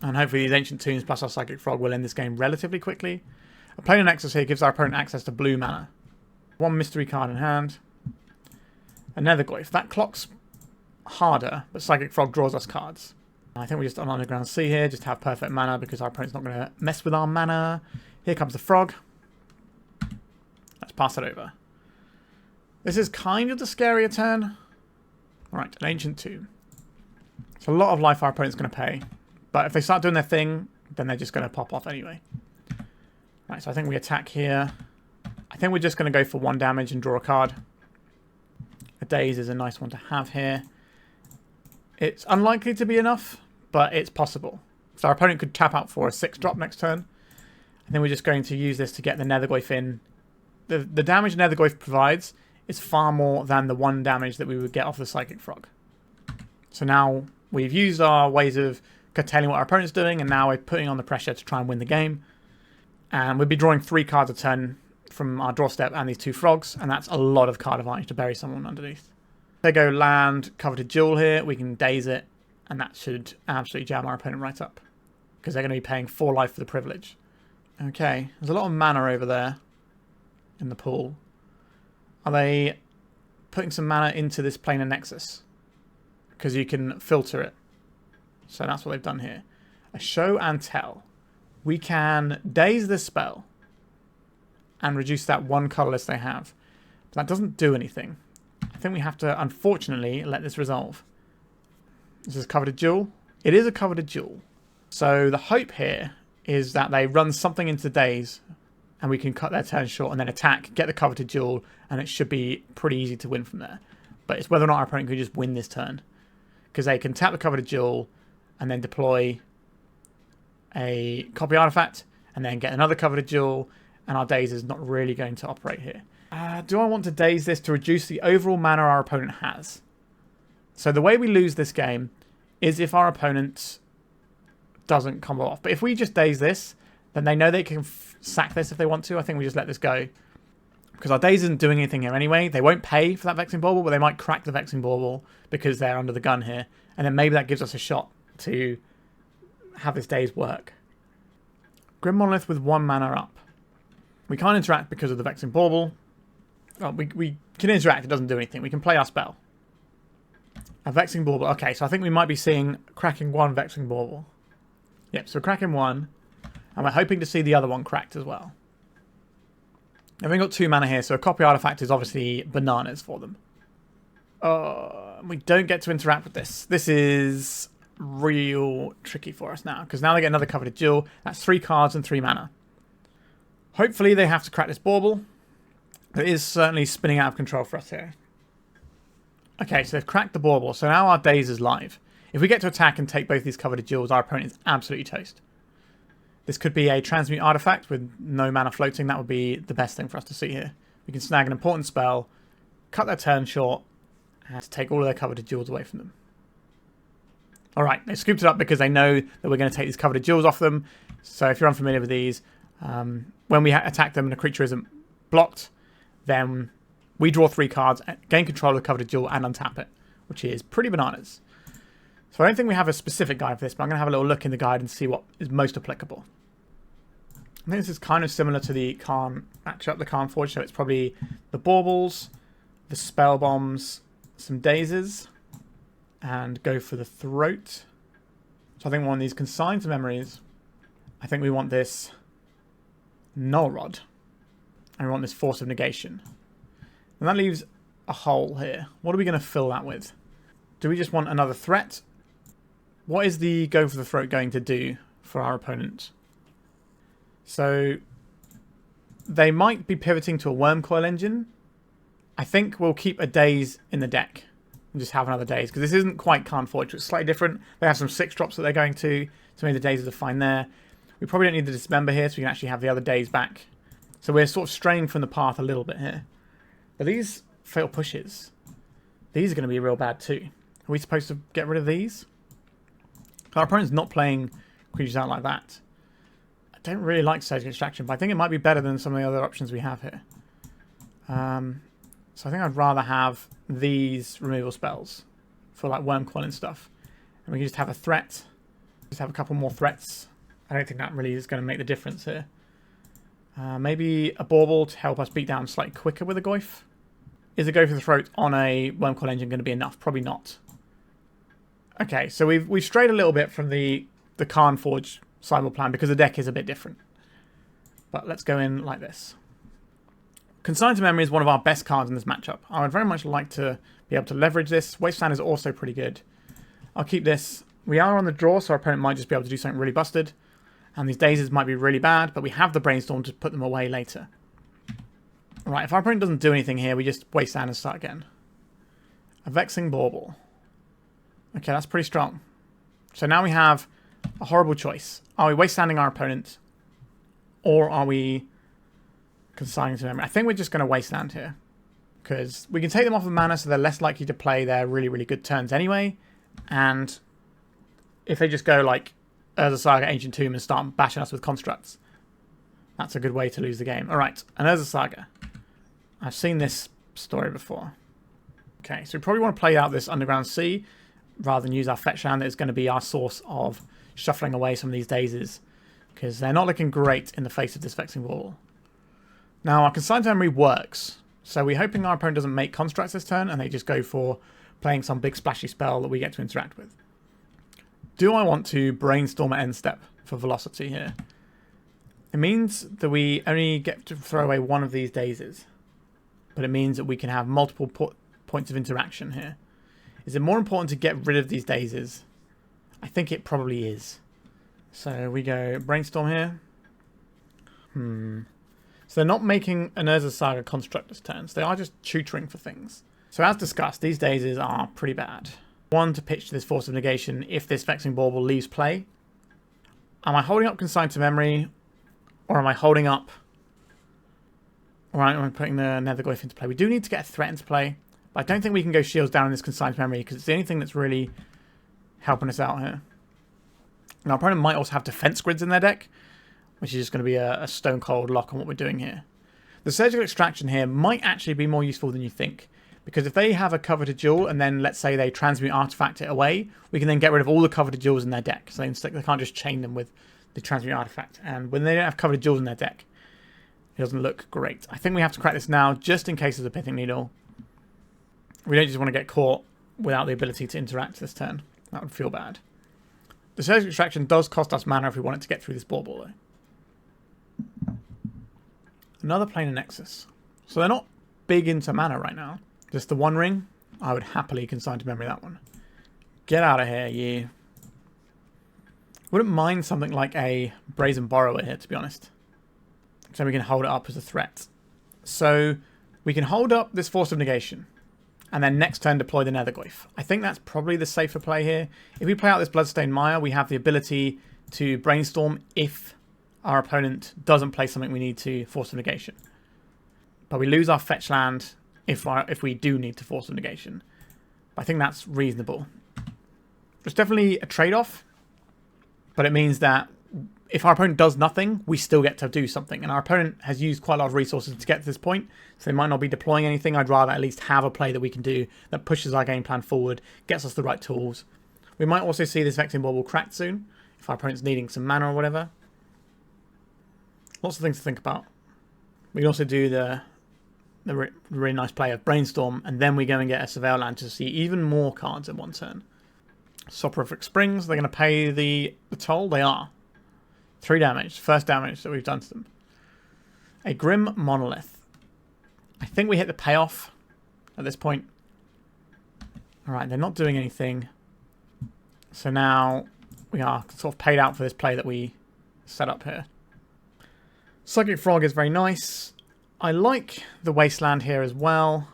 Speaker 1: And hopefully these Ancient Tombs plus our Psychic Frog will end this game relatively quickly. A Planar Nexus here gives our opponent access to blue mana. One mystery card in hand. A Nethergoyf. That clocks harder, but Psychic Frog draws us cards. I think we're just on Underground Sea here, just have perfect mana because our opponent's not going to mess with our mana. Here comes the Frog. Let's pass it over. This is kind of the scarier turn. Alright, an Ancient Tomb. It's a lot of life our opponent's going to pay. But if they start doing their thing, then they're just going to pop off anyway. Right, so I think we attack here. I think we're just going to go for 1 damage and draw a card. A Daze is a nice one to have here. It's unlikely to be enough, but it's possible. So our opponent could tap out for a 6-drop next turn. And then we're just going to use this to get the Nethergoyf in. The damage Nethergoyf provides is far more than the 1 damage that we would get off the Psychic Frog. So now we've used our ways of curtailing what our opponent's doing, and now we're putting on the pressure to try and win the game. And we'll be drawing 3 cards a turn from our draw step and these 2 frogs, and that's a lot of card advantage to bury someone underneath. They go land, Coveted Jewel here, we can Daze it, and that should absolutely jam our opponent right up. Because they're going to be paying 4 life for the privilege. Okay, there's a lot of mana over there in the pool. Are they putting some mana into this Planar Nexus? Because you can filter it. So that's what they've done here. A Show and Tell. We can Daze this spell and reduce that 1 colorless they have. But that doesn't do anything. I think we have to, unfortunately, let this resolve. This is Coveted Jewel. It is a Coveted Jewel. So the hope here is that they run something into Daze and we can cut their turn short and then attack, get the Coveted Jewel, and it should be pretty easy to win from there. But it's whether or not our opponent can just win this turn. Because they can tap the Coveted Jewel and then deploy a copy artifact and then get another Coveted Jewel, and our Daze is not really going to operate here. Do I want to Daze this to reduce the overall mana our opponent has? So the way we lose this game is if our opponent doesn't combo off. But if we just Daze this, then they know they can sack this if they want to. I think we just let this go. Because our Daze isn't doing anything here anyway. They won't pay for that Vexing Bauble, but they might crack the Vexing Bauble because they're under the gun here. And then maybe that gives us a shot to have this Daze work. Grim Monolith with 1 mana up. We can't interact because of the Vexing Bauble. Well, we can interact, it doesn't do anything. We can play our spell. A Vexing Bauble. Okay, so I think we might be seeing cracking 1 Vexing Bauble. Yep, so we're cracking 1. And we're hoping to see the other one cracked as well. We've only got 2 mana here, so a copy artifact is obviously bananas for them. We don't get to interact with this. This is real tricky for us now, because now they get another Coveted Jewel. That's 3 cards and 3 mana. Hopefully they have to crack this Bauble. It is certainly spinning out of control for us here. Okay, so they've cracked the Bauble, so now our Daze is live. If we get to attack and take both these Coveted Jewels, our opponent is absolutely toast. This could be a transmute artifact with no mana floating. That would be the best thing for us to see here. We can snag an important spell, cut their turn short, and take all of their Coveted Jewels away from them. Alright, they scooped it up because they know that we're going to take these Coveted Jewels off them. So if you're unfamiliar with these, when we attack them and a creature isn't blocked, then we draw 3 cards, gain control of the Coveted Jewel, and untap it, which is pretty bananas. So I don't think we have a specific guide for this, but I'm going to have a little look in the guide and see what is most applicable. I think this is kind of similar to the Karn matchup, the Karn Forge, so it's probably the Baubles, the Spellbombs, some Dazes, and go for the Throat. So I think we want these Consigned to Memories. I think we want this Null Rod. And we want this Force of Negation. And that leaves a hole here. What are we going to fill that with? Do we just want another threat? What is the Go for the Throat going to do for our opponent? So they might be pivoting to a Wormcoil Engine. I think we'll keep a Daze in the deck and just have another Daze, because this isn't quite Karn Forge. It's slightly different. They have some 6-drops that they're going to, so maybe the Dazes are fine there. We probably don't need the Dismember here, so we can actually have the other Daze back. So we're sort of straying from the path a little bit here. But these Fatal Pushes, these are going to be real bad too. Are we supposed to get rid of these? Our opponent's not playing creatures out like that. I don't really like Surgical Extraction, but I think it might be better than some of the other options we have here. So I think I'd rather have these removal spells for like Wormcoil and stuff. And we can just have a threat. Just have a couple more threats. I don't think that really is going to make the difference here. Maybe a Bauble to help us beat down slightly quicker with a Goyf. Is a Go for the Throat on a Wormcoil Engine going to be enough? Probably not. Okay, so we've strayed a little bit from the Karn Forge sideboard plan because the deck is a bit different. But let's go in like this. Consigned to Memory is one of our best cards in this matchup. I would very much like to be able to leverage this. Wasteland is also pretty good. I'll keep this. We are on the draw, so our opponent might just be able to do something really busted. And these Dazes might be really bad, but we have the Brainstorm to put them away later. Right, if our opponent doesn't do anything here, we just Wasteland and start again. A Vexing Bauble. Okay, that's pretty strong. So now we have a horrible choice. Are we Wastelanding our opponent? Or are we Consigning to Memory? I think we're just going to Wasteland here. Because we can take them off of mana, so they're less likely to play their really, really good turns anyway. And if they just go like Urza Saga, Ancient Tomb and start bashing us with constructs, that's a good way to lose the game. Alright, an Urza Saga. I've seen this story before. Okay, so we probably want to play out this Underground Sea rather than use our fetch land that is going to be our source of shuffling away some of these Dazes, because they're not looking great in the face of this Vexing Bauble. Now, our Consigned to Memory works, so we're hoping our opponent doesn't make constructs this turn and they just go for playing some big splashy spell that we get to interact with. Do I want to Brainstorm at end step for velocity here? It means that we only get to throw away one of these Dazes, but it means that we can have multiple points of interaction here. Is it more important to get rid of these Dazes? I think it probably is. So we go Brainstorm here. So they're not making an Urza Saga construct this turn, so they are just tutoring for things. So as discussed, these Dazes are pretty bad. One to pitch to this Force of Negation if this Vexing Bauble leaves play. Am I holding up Consigned to Memory? Or am I holding up... Alright, I'm putting the Nethergoyf into play. We do need to get a threat into play. But I don't think we can go Shields down in this Consigned to Memory because it's the only thing that's really helping us out here. Now, our opponent might also have Defense Grids in their deck, which is just going to be a stone cold lock on what we're doing here. The Surgical Extraction here might actually be more useful than you think, Because if they have a coveted jewel and then let's say they transmute artifact it away, we can then get rid of all the coveted jewels in their deck. So they can't just chain them with the transmute artifact. And when they don't have coveted jewels in their deck, it doesn't look great. I think we have to crack this now just in case of the Pithing Needle. We don't just want to get caught without the ability to interact this turn. That would feel bad. The Surgical Extraction does cost us mana if we want it to get through this Bauble though. Another Planar Nexus. So they're not big into mana right now. Just the One Ring. I would happily consign to memory that one. Get out of here, you. Wouldn't mind something like a Brazen Borrower here, to be honest. So we can hold it up as a threat. So we can hold up this Force of Negation. And then next turn deploy the Nethergoyf. I think that's probably the safer play here. If we play out this BloodStained Mire, we have the ability to Brainstorm if our opponent doesn't play something we need to Force of Negation. But we lose our fetch land if we do need to Force of Negation. I think that's reasonable. It's definitely a trade-off, but it means that if our opponent does nothing, we still get to do something. And our opponent has used quite a lot of resources to get to this point, so they might not be deploying anything. I'd rather at least have a play that we can do that pushes our game plan forward, gets us the right tools. We might also see this Vexing Bauble cracked soon, if our opponent's needing some mana or whatever. Lots of things to think about. We can also do the really nice play of Brainstorm, and then we go and get a Surveil land to see even more cards in one turn. Soporific Springs, they're going to pay the toll? They are. 3 damage. First damage that we've done to them. A Grim Monolith. I think we hit the payoff at this point. Alright, they're not doing anything. So now we are sort of paid out for this play that we set up here. Psychic Frog is very nice. I like the Wasteland here as well.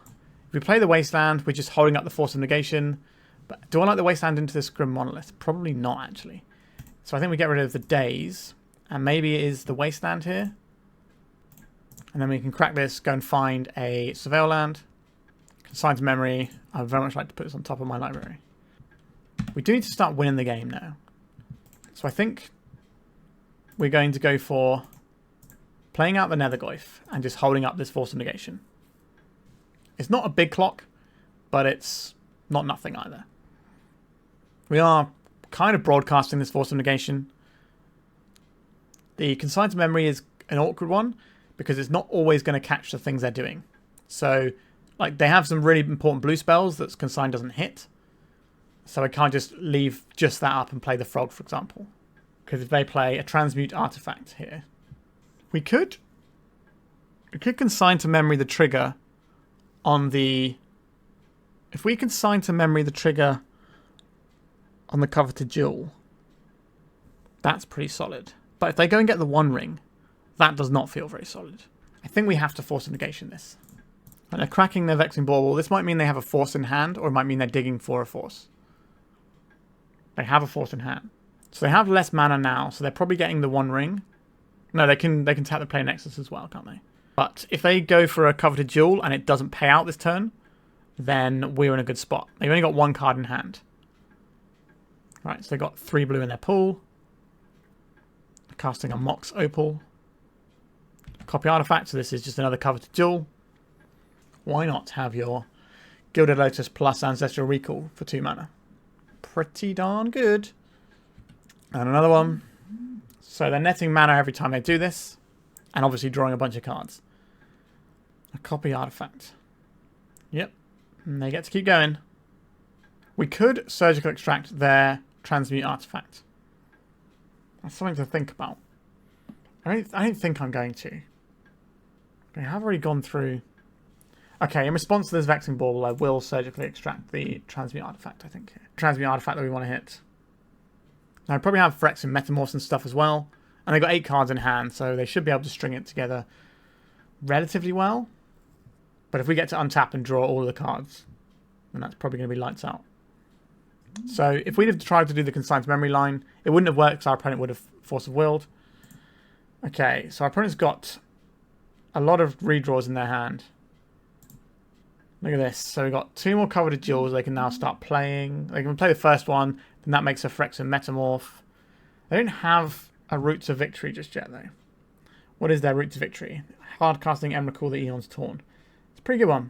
Speaker 1: If we play the Wasteland, we're just holding up the Force of Negation. But do I like the Wasteland into this Grim Monolith? Probably not, actually. So I think we get rid of the Daze. And maybe it is the Wasteland here. And then we can crack this, go and find a Surveil land. Consign to memory. I would very much like to put this on top of my library. We do need to start winning the game now. So I think we're going to go for playing out the Nethergoyf and just holding up this Force of Negation. It's not a big clock, but it's not nothing either. We are kind of broadcasting this Force of Negation. The Consign to Memory is an awkward one because it's not always going to catch the things they're doing. So, like, they have some really important blue spells that Consign doesn't hit. So I can't just leave just that up and play the Frog, for example. Because if they play a Transmute Artifact here, we could Consign to Memory the trigger on the... If we Consign to Memory the trigger on the Coveted Jewel, that's pretty solid. But if they go and get the One Ring, that does not feel very solid. I think we have to Force of Negation this. And they're cracking their Vexing Bauble. This might mean they have a Force in hand, or it might mean they're digging for a Force. They have a Force in hand. So they have less mana now, so they're probably getting the One Ring. No, they can tap the Planar Nexus as well, can't they? But if they go for a Coveted Jewel and it doesn't pay out this turn, then we're in a good spot. They've only got 1 card in hand. Right, so they've got 3 blue in their pool. Casting a Mox Opal. Copy Artifact, so this is just another Coveted Jewel. Why not have your Gilded Lotus plus Ancestral Recall for 2 mana? Pretty darn good. And another one. So they're netting mana every time they do this. And obviously drawing a bunch of cards. A Copy Artifact. Yep. And they get to keep going. We could Surgical Extract their Transmute Artifact. That's something to think about. I don't think I'm going to. I have already gone through... Okay, in response to this Vexing Bauble, I will surgically extract the Transmute Artifact, I think. Transmute Artifact that we want to hit. Now, I probably have Phyrexian Metamorphs and stuff as well. And they've got 8 cards in hand, so they should be able to string it together relatively well. But if we get to untap and draw all of the cards, then that's probably going to be lights out. So if we'd have tried to do the Consign to Memory line, it wouldn't have worked because our opponent would have Force of Willed. Okay, so our opponent's got a lot of redraws in their hand. Look at this. So we've got 2 more Coveted Jewels they can now start playing. They can play the first one, then that makes a Phyrexian Metamorph. They don't have a Root to Victory just yet, though. What is their Root to Victory? Hard casting Emrakul, the Eon's Torn. It's a pretty good one.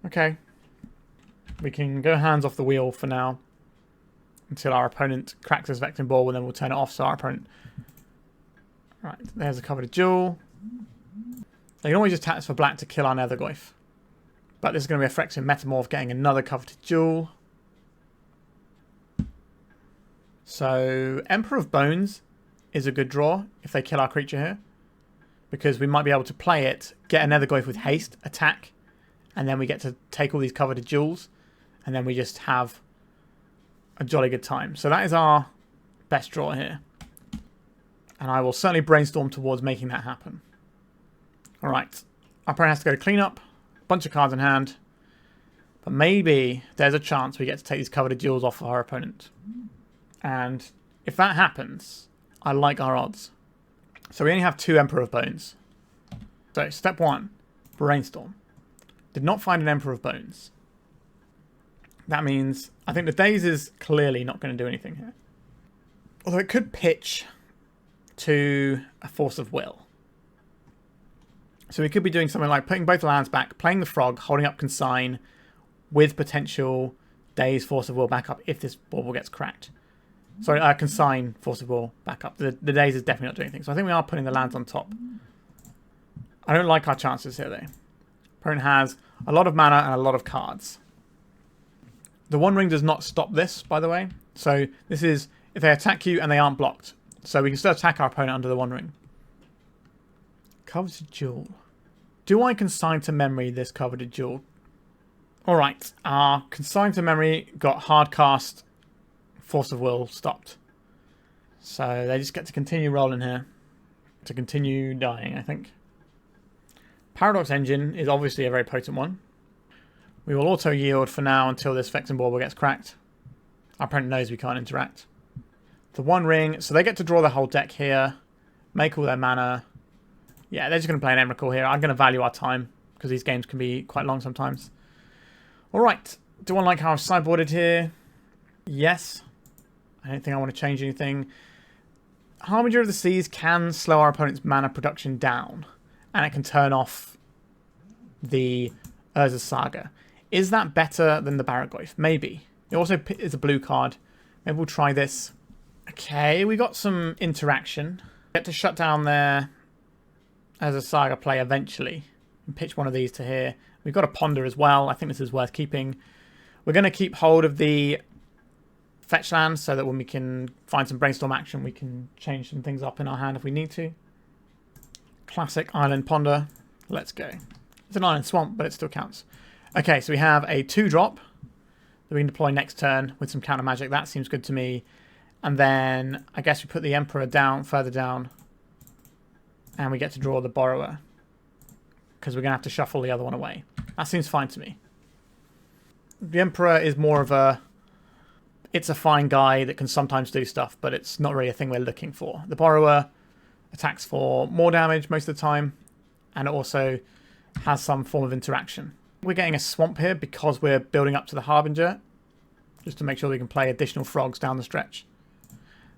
Speaker 1: Okay. We can go hands off the wheel for now until our opponent cracks his Vectin Ball, and then we'll turn it off so our opponent... Right, there's a covered jewel. They can always just tax for black to kill our Nethergoyf. But this is going to be affecting Metamorph getting another coveted jewel. So Emperor of Bones is a good draw if they kill our creature here. Because we might be able to play it, get a Nethergoyf with haste, attack, and then we get to take all these coveted jewels, and then we just have a jolly good time. So that is our best draw here. And I will certainly brainstorm towards making that happen. Alright, our opponent has to go to clean up, a bunch of cards in hand, but maybe there's a chance we get to take these coveted jewels off of our opponent. And if that happens, I like our odds. So we only have 2 Emperor of Bones. So step 1, Brainstorm. Did not find an Emperor of Bones. That means I think the Daze is clearly not going to do anything here. Although it could pitch to a Force of Will. So we could be doing something like putting both lands back, playing the Frog, holding up Consign with potential Daze Force of Will backup if this Bauble gets cracked. Sorry, Consign Force of Will backup. The Daze is definitely not doing anything. So I think we are putting the lands on top. I don't like our chances here though. Opponent has a lot of mana and a lot of cards. The One Ring does not stop this, by the way. So this is if they attack you and they aren't blocked. So we can still attack our opponent under the One Ring. Coveted Jewel. Do I consign to memory this coveted jewel? Alright, our consign to memory got hard cast, Force of Will stopped. So they just get to continue rolling here. To continue dying, I think. Paradox Engine is obviously a very potent one. We will auto yield for now until this Vectin Bauble gets cracked. Our opponent knows we can't interact. The One Ring, so they get to draw the whole deck here, make all their mana. Yeah, they're just going to play an Emrakul here. I'm going to value our time because these games can be quite long sometimes. Alright, do I like how I've sideboarded here? Yes. I don't think I want to change anything. Harbinger of the Seas can slow our opponent's mana production down, and it can turn off the Urza's Saga. Is that better than the Barragoyf? Maybe. It also is a blue card. Maybe we'll try this. Okay, we got some interaction. Get to shut down their Urza's Saga play eventually and pitch one of these to here. We've got a Ponder as well. I think this is worth keeping. We're going to keep hold of the fetch land so that when we can find some Brainstorm action, we can change some things up in our hand if we need to. Classic Island Ponder. Let's go. It's an Island Swamp, but it still counts. Okay, so we have a 2-drop that we can deploy next turn with some counter magic. That seems good to me. And then I guess we put the Emperor down, further down. And we get to draw the Borrower. Because we're going to have to shuffle the other one away. That seems fine to me. The Emperor is more of a... It's a fine guy that can sometimes do stuff, but it's not really a thing we're looking for. The Borrower attacks for more damage most of the time. And it also has some form of interaction. We're getting a Swamp here because we're building up to the Harbinger. Just to make sure we can play additional frogs down the stretch.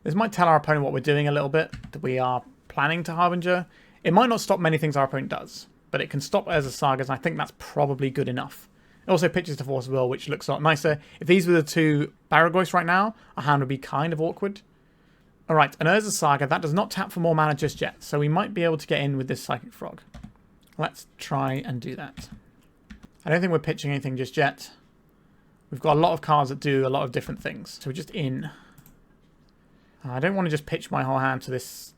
Speaker 1: This might tell our opponent what we're doing a little bit. That we are planning to Harbinger. It might not stop many things our opponent does. But it can stop Urza's Sagas, and I think that's probably good enough. It also pitches to Force of Will, which looks a lot nicer. If these were the 2 Barragoyfs right now, our hand would be kind of awkward. Alright, an Urza's Saga. That does not tap for more mana just yet. So we might be able to get in with this Psychic Frog. Let's try and do that. I don't think we're pitching anything just yet. We've got a lot of cards that do a lot of different things. So we're just in. I don't want to just pitch my whole hand to this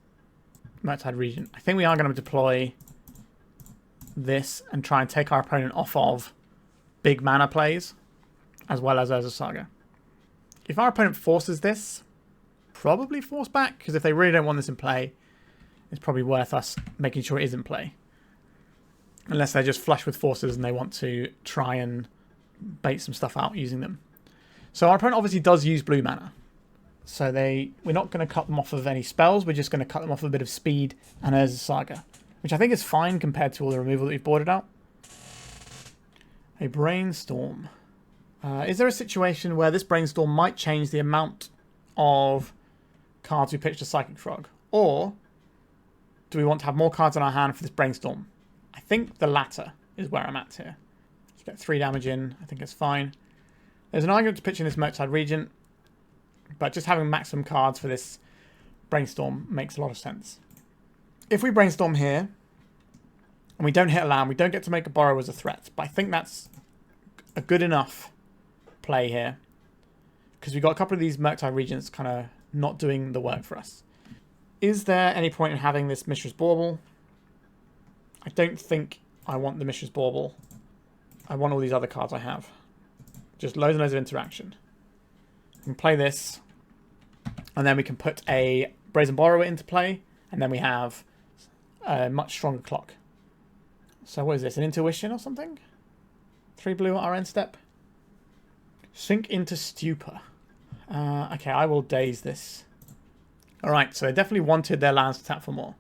Speaker 1: Murktide Regent. I think we are going to deploy this and try and take our opponent off of big mana plays as well as Urza's Saga. If our opponent forces this, probably force back, because if they really don't want this in play, it's probably worth us making sure it is in play. Unless they're just flush with forces and they want to try and bait some stuff out using them. So our opponent obviously does use blue mana. So we're not going to cut them off of any spells, we're just going to cut them off of a bit of speed and Urza's Saga. Which I think is fine compared to all the removal that we've boarded out. A Brainstorm. Is there a situation where this Brainstorm might change the amount of cards we pitch to Psychic Frog? Or do we want to have more cards in our hand for this Brainstorm? I think the latter is where I'm at here. To get 3 damage in, I think it's fine. There's an argument to pitching this Murktide Regent, but just having maximum cards for this Brainstorm makes a lot of sense. If we Brainstorm here, and we don't hit a land, we don't get to make a Borrower as a threat, but I think that's a good enough play here. Because we've got a couple of these Murktide Regents kind of not doing the work for us. Is there any point in having this Mishra's Bauble? I don't think I want the Mishra's Bauble. I want all these other cards I have. Just loads and loads of interaction. We can play this. And then we can put a Brazen Borrower into play. And then we have a much stronger clock. So what is this? An Intuition or something? 3 blue at our end step. Sink into Stupor. Okay, I will Daze this. Alright, so they definitely wanted their lands to tap for more.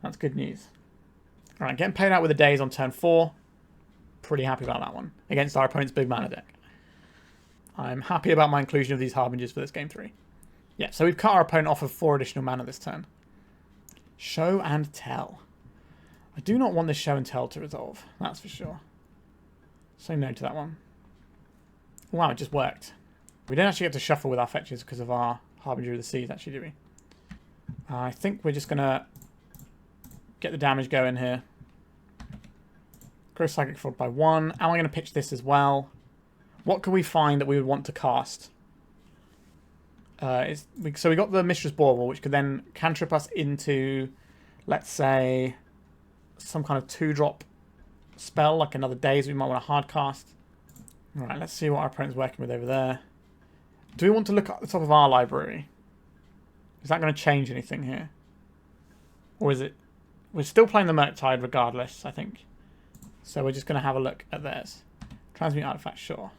Speaker 1: That's good news. Alright, getting paid out with a Daze on turn 4. Pretty happy about that one. Against our opponent's big mana deck. I'm happy about my inclusion of these Harbingers for this game 3. Yeah, so we've cut our opponent off of 4 additional mana this turn. Show and Tell. I do not want this Show and Tell to resolve, that's for sure. Say no to that one. Wow, it just worked. We don't actually get to shuffle with our fetches because of our Harbinger of the Seas, actually, do we? I think we're just going to get the damage going here. Grow Psychic Frog by 1. Am I going to pitch this as well? What can we find that we would want to cast? So we got the Mishra's Bauble, which could then cantrip us into, let's say, some kind of 2-drop spell, like another Daze we might want to hard cast. Alright, let's see what our opponent's working with over there. Do we want to look at the top of our library? Is that going to change anything here? Or is it... We're still playing the Murktide regardless, I think. So we're just going to have a look at theirs. Transmute Artifact, sure.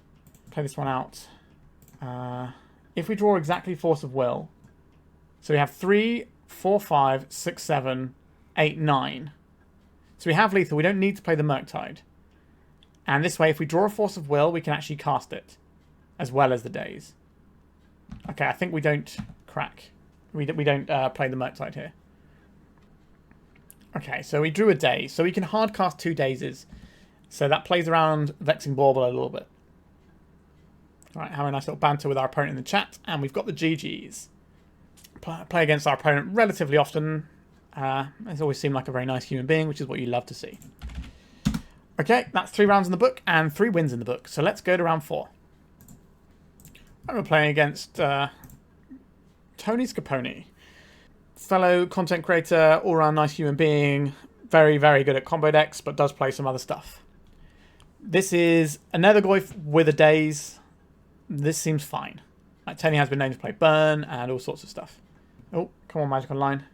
Speaker 1: Play this one out. If we draw exactly Force of Will... So we have 3, 4, 5, 6, 7, 8, 9. So we have lethal. We don't need to play the Murktide. And this way, if we draw a Force of Will, we can actually cast it. As well as the Daze. Okay, I think we don't crack. We don't play the Murktide here. Okay, so we drew a Daze. So we can hard cast 2 Dazes. So that plays around Vexing Bauble a little bit. Alright, having a nice little banter with our opponent in the chat. And we've got the GGs. Play against our opponent relatively often. He's always seemed like a very nice human being, which is what you love to see. Okay, that's 3 rounds in the book and 3 wins in the book. So let's go to round 4. And we're playing against Tony Scaponi. Fellow content creator, all-round nice human being. Very, very good at combo decks, but does play some other stuff. This is a Nethergoyf with a Daze. This seems fine. Tony has been known to play Burn and all sorts of stuff. Oh, come on, Magic Online.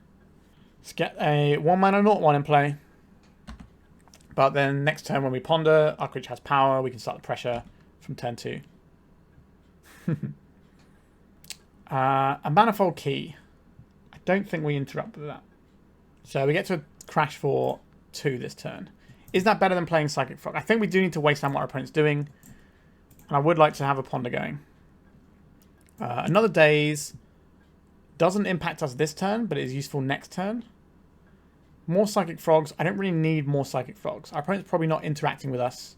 Speaker 1: Let's get a 1-mana 0-1 in play. But then next turn when we ponder, our creature has power, we can start the pressure from turn 2. A Manifold Key. I don't think we interrupt with that. So we get to crash for 2 this turn. Is that better than playing Psychic Frog? I think we do need to Wasteland what our opponent's doing. And I would like to have a ponder going. Another Daze doesn't impact us this turn, but it is useful next turn. More Psychic Frogs. I don't really need more Psychic Frogs. Our opponent's probably not interacting with us.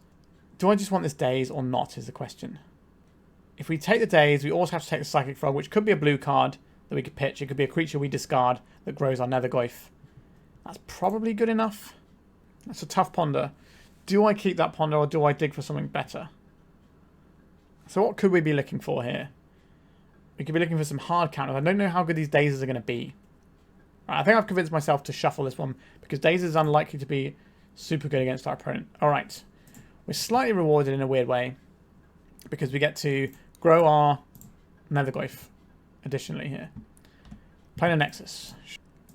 Speaker 1: Do I just want this Daze or not is the question. If we take the Daze, we also have to take the Psychic Frog, which could be a blue card that we could pitch. It could be a creature we discard that grows our Nethergoyf. That's probably good enough. That's a tough ponder. Do I keep that ponder or do I dig for something better? So what could we be looking for here? We could be looking for some hard counters. I don't know how good these Dazes are going to be. Right, I think I've convinced myself to shuffle this one because Daze is unlikely to be super good against our opponent. Alright. We're slightly rewarded in a weird way because we get to grow our Nethergoyf additionally here. Playing a Nexus.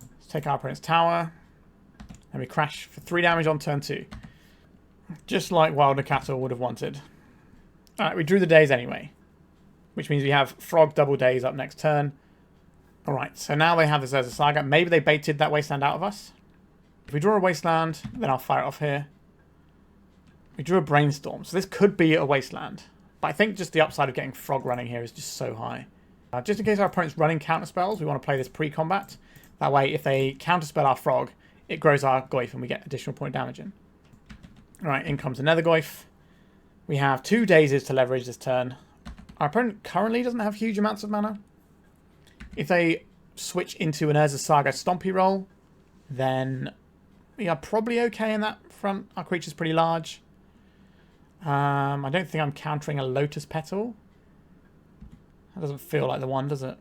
Speaker 1: Let's take our opponent's tower. And we crash for 3 damage on turn 2. Just like Wilder Cattle would have wanted. Alright, we drew the Daze anyway. Which means we have Frog double Daze up next turn. Alright, so now they have this as a Saga. Maybe they baited that Wasteland out of us. If we draw a Wasteland, then I'll fire it off here. We drew a Brainstorm, so this could be a Wasteland. But I think just the upside of getting Frog running here is just so high. Just in case our opponent's running counter spells, we want to play this pre-combat. That way, if they counterspell our Frog, it grows our Goyf and we get additional point damage in. Alright, in comes the Nethergoyf. We have 2 Dazes to leverage this turn. Our opponent currently doesn't have huge amounts of mana. If they switch into an Urza Saga Stompy roll, then we are probably okay in that front. Our creature's pretty large. I don't think I'm countering a Lotus Petal. That doesn't feel like the one, does it?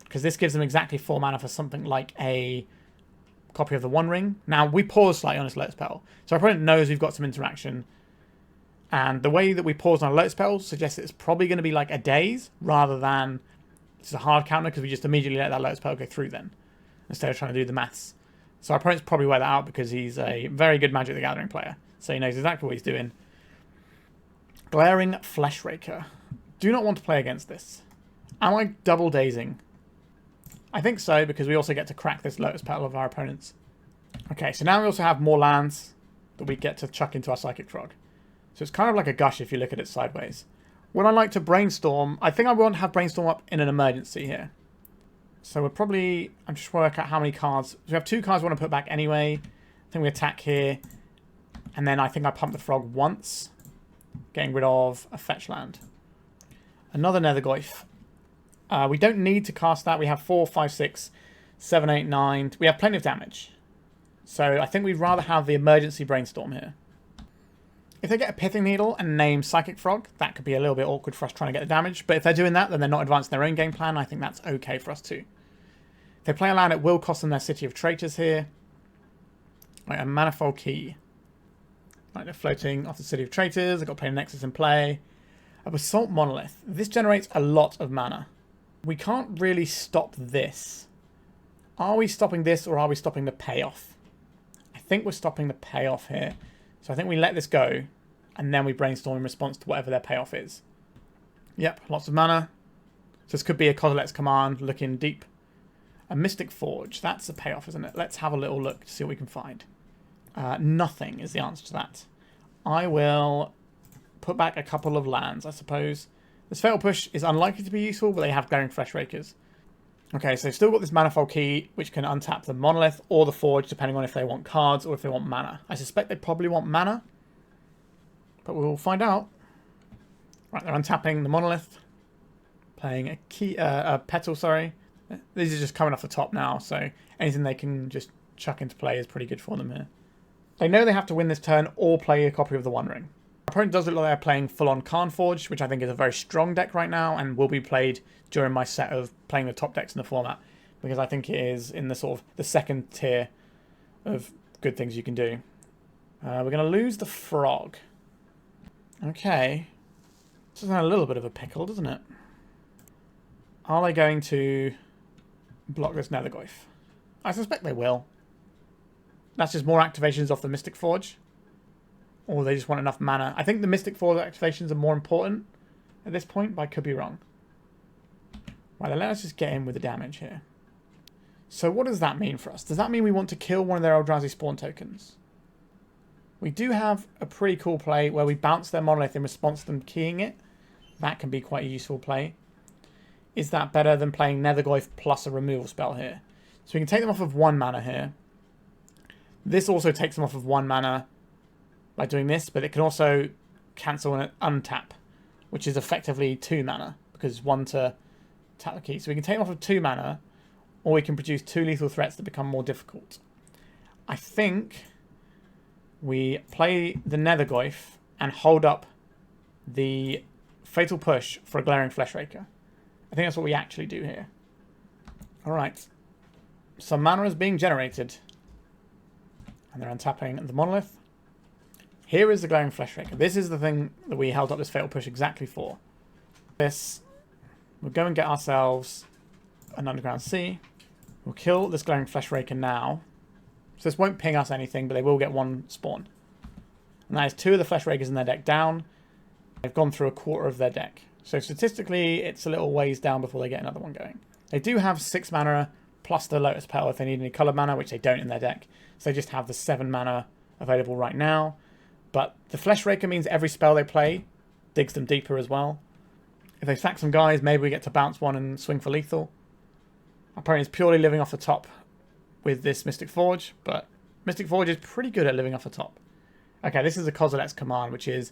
Speaker 1: Because this gives them exactly 4 mana for something like a copy of the One Ring. Now, we pause slightly on this Lotus Petal. So our opponent knows we've got some interaction. And the way that we pause on a Lotus Petal suggests it's probably going to be like a Daze, rather than it's a hard counter, because we just immediately let that Lotus Petal go through then, instead of trying to do the maths. So our opponent's probably wear that out because he's a very good Magic the Gathering player. So he knows exactly what he's doing. Glaring Fleshraker. Do not want to play against this. Am I double dazing? I think so, because we also get to crack this Lotus Petal of our opponents. Okay, so now we also have more lands that we get to chuck into our Psychic Frog. So it's kind of like a gush if you look at it sideways. Would I like to Brainstorm? I think I want to have Brainstorm up in an emergency here. So we're probably... I'm just working out how many cards. So we have 2 cards we want to put back anyway. I think we attack here. And then I think I pump the Frog once, getting rid of a fetch land. Another Nethergoyf. We don't need to cast that. We have 4, 5, 6, 7, 8, 9. We have plenty of damage. So I think we'd rather have the emergency Brainstorm here. If they get a Pithing Needle and name Psychic Frog, that could be a little bit awkward for us trying to get the damage. But if they're doing that, then they're not advancing their own game plan. I think that's okay for us too. If they play a land, it will cost them their City of Traitors here. Like a Manifold Key. Like they're floating off the City of Traitors. They've got Plane Nexus in play. A Basalt Monolith. This generates a lot of mana. We can't really stop this. Are we stopping this, or are we stopping the payoff? I think we're stopping the payoff here. So I think we let this go, and then we Brainstorm in response to whatever their payoff is. Yep, lots of mana. So this could be a Kozilek's Command, looking deep. A Mystic Forge, that's the payoff, isn't it? Let's have a little look to see what we can find. Nothing is the answer to that. I will put back a couple of lands, I suppose. This Fatal Push is unlikely to be useful, but they have Glaring Fleshrakers. Okay, so they've still got this Manifold Key, which can untap the Monolith or the Forge, depending on if they want cards or if they want mana. I suspect they probably want mana, but we'll find out. Right, they're untapping the Monolith, playing a Petal, sorry. These are just coming off the top now, so anything they can just chuck into play is pretty good for them here. They know they have to win this turn or play a copy of the One Ring. Our opponent does look like they're playing full-on Carnforge, which I think is a very strong deck right now and will be played during my set of playing the top decks in the format, because I think it is in the sort of the second tier of good things you can do. We're going to lose the Frog. Okay. This is a little bit of a pickle, doesn't it? Are they going to block this Nethergoyf? I suspect they will. That's just more activations off the Mystic Forge. Or they just want enough mana. I think the Mystic Forge activations are more important at this point, but I could be wrong. Right, then let's just get in with the damage here. So what does that mean for us? Does that mean we want to kill one of their Eldrazi spawn tokens? We do have a pretty cool play where we bounce their Monolith in response to them keying it. That can be quite a useful play. Is that better than playing Nethergoyf plus a removal spell here? So we can take them off of 1 mana here. This also takes them off of 1 mana by doing this, but it can also cancel an untap, which is effectively 2 mana, because it's 1 to tap the key. So we can take them off of 2 mana, or we can produce 2 lethal threats that become more difficult. I think we play the Nethergoyf and hold up the Fatal Push for a Glaring Fleshraker. I think that's what we actually do here. Alright. Some mana is being generated. And they're untapping the Monolith. Here is the Glaring Fleshraker. This is the thing that we held up this Fatal Push exactly for. We'll go and get ourselves an Underground Sea. We'll kill this Glaring Fleshraker now. So this won't ping us anything, but they will get 1 spawn. And that is 2 of the Fleshrakers in their deck down. They've gone through a quarter of their deck. So statistically, it's a little ways down before they get another one going. They do have 6 mana plus the Lotus Petal if they need any colored mana, which they don't in their deck. So they just have the 7 mana available right now. But the Fleshraker means every spell they play digs them deeper as well. If they sack some guys, maybe we get to bounce one and swing for lethal. Our opponent is purely living off the top with this Mystic Forge, but Mystic Forge is pretty good at living off the top. Okay, this is a Kozilek's Command, which is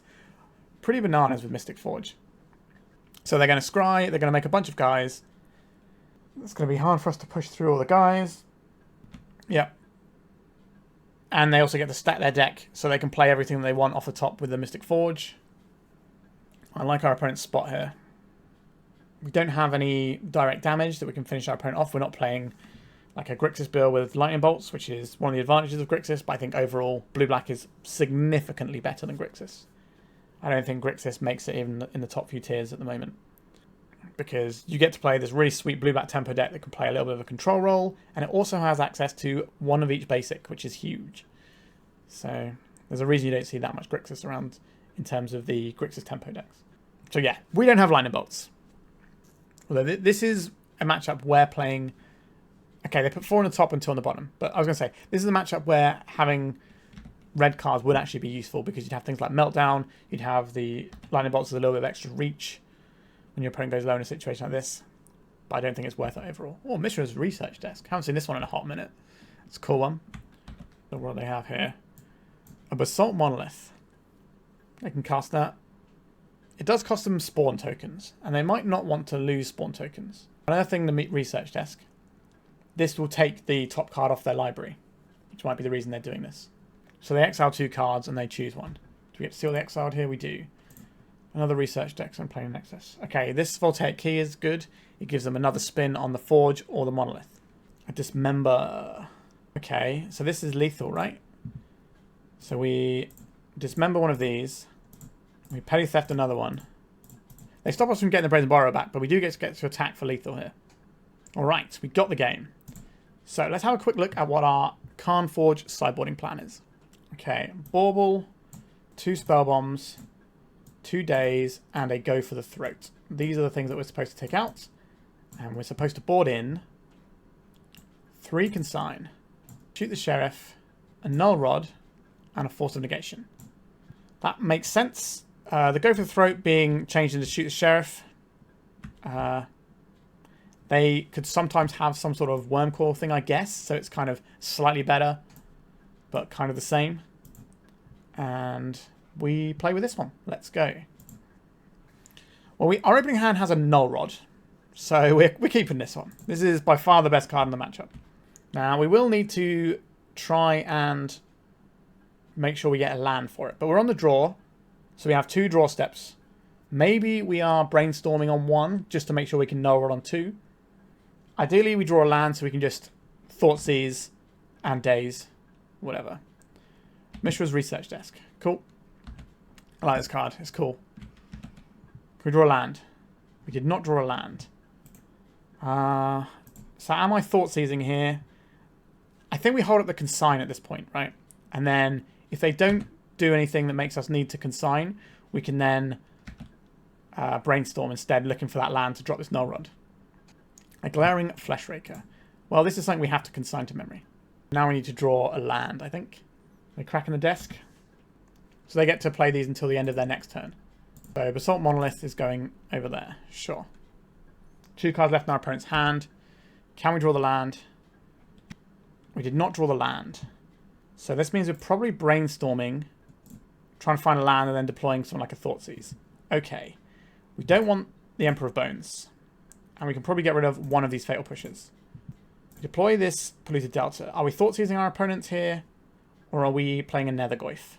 Speaker 1: pretty bananas with Mystic Forge. So they're going to scry, they're going to make a bunch of guys. It's going to be hard for us to push through all the guys. Yep. And they also get to stack their deck so they can play everything they want off the top with the Mystic Forge. I like our opponent's spot here. We don't have any direct damage that we can finish our opponent off. We're not playing like a Grixis build with lightning bolts, which is one of the advantages of Grixis, but I think overall blue-black is significantly better than Grixis. I don't think Grixis makes it even in the top few tiers at the moment, because you get to play this really sweet blue-black tempo deck that can play a little bit of a control role, and it also has access to one of each basic, which is huge. So there's a reason you don't see that much Grixis around in terms of the Grixis tempo decks. So yeah, we don't have lightning bolts. Although this is a matchup where playing... Okay, they put 4 on the top and 2 on the bottom. But I was going to say, this is a matchup where having red cards would actually be useful, because you'd have things like Meltdown, you'd have the lightning bolts with a little bit of extra reach when your opponent goes low in a situation like this. But I don't think it's worth it overall. Oh, Mishra's Research Desk. Haven't seen this one in a hot minute. It's a cool one. So what do they have here? A Basalt Monolith. They can cast that. It does cost them spawn tokens, and they might not want to lose spawn tokens. Another thing, the Research Desk. This will take the top card off their library, which might be the reason they're doing this. So they exile 2 cards and they choose one. Do we get to see all the exiled here? We do. Another Research Deck, so I'm playing Nexus. Okay, this Voltaic Key is good. It gives them another spin on the Forge or the Monolith. A Dismember. Okay, so this is lethal, right? So we Dismember one of these. We Petty Theft another one. They stop us from getting the Brazen Borrower back, but we do get to attack for lethal here. Alright, we got the game. So let's have a quick look at what our Karn Forge sideboarding plan is. Okay, Bauble, 2 Spellbombs, 2 Daze, and a Go for the Throat. These are the things that we're supposed to take out. And we're supposed to board in 3 Consign, Shoot the Sheriff, a Null Rod, and a Force of Negation. That makes sense. The Go for the Throat being changed into Shoot the Sheriff. They could sometimes have some sort of Wormcoil thing, I guess, so it's kind of slightly better, but kind of the same. And we play with this one. Let's go. Well, our opening hand has a Null Rod, so we're keeping this one. This is by far the best card in the matchup. Now, we will need to try and make sure we get a land for it, but we're on the draw, so we have 2 draw steps. Maybe we are brainstorming on 1, just to make sure we can Null Rod on 2. Ideally, we draw a land so we can just Thoughtseize and Daze, whatever. Mishra's Research Desk. Cool. I like this card. It's cool. Can we draw a land? We did not draw a land. So am I Thoughtseizing here? I think we hold up the Consign at this point, right? And then if they don't do anything that makes us need to Consign, we can then Brainstorm instead, looking for that land to drop this Null Rod. A Glaring Fleshraker. Well, this is something we have to consign to memory. Now we need to draw a land, I think. They're cracking the desk. So they get to play these until the end of their next turn. So Basalt Monolith is going over there. Sure. 2 cards left in our opponent's hand. Can we draw the land? We did not draw the land. So this means we're probably brainstorming, trying to find a land and then deploying something like a Thoughtseize. Okay. We don't want the Emperor of Bones. And we can probably get rid of one of these Fatal Pushes. Deploy this Polluted Delta. Are we Thoughtseizing our opponents here? Or are we playing a Nethergoyf?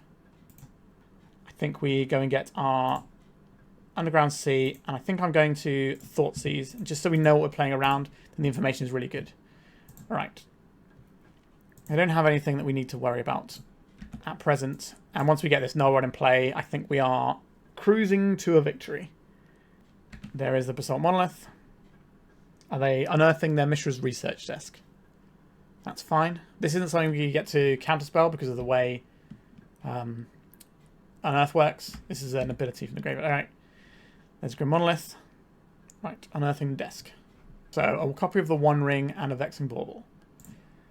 Speaker 1: I think we go and get our Underground Sea. And I think I'm going to Thoughtseize. Just so we know what we're playing around. And the information is really good. Alright. I don't have anything that we need to worry about at present. And once we get this Null Rod in play, I think we are cruising to a victory. There is the Basalt Monolith. Are they unearthing their Mishra's Research Desk? That's fine. This isn't something we get to counterspell because of the way Unearth works. This is an ability from the graveyard. Alright. There's a Grim Monolith. Right, unearthing the desk. So, a copy of the One Ring and a Vexing Bauble.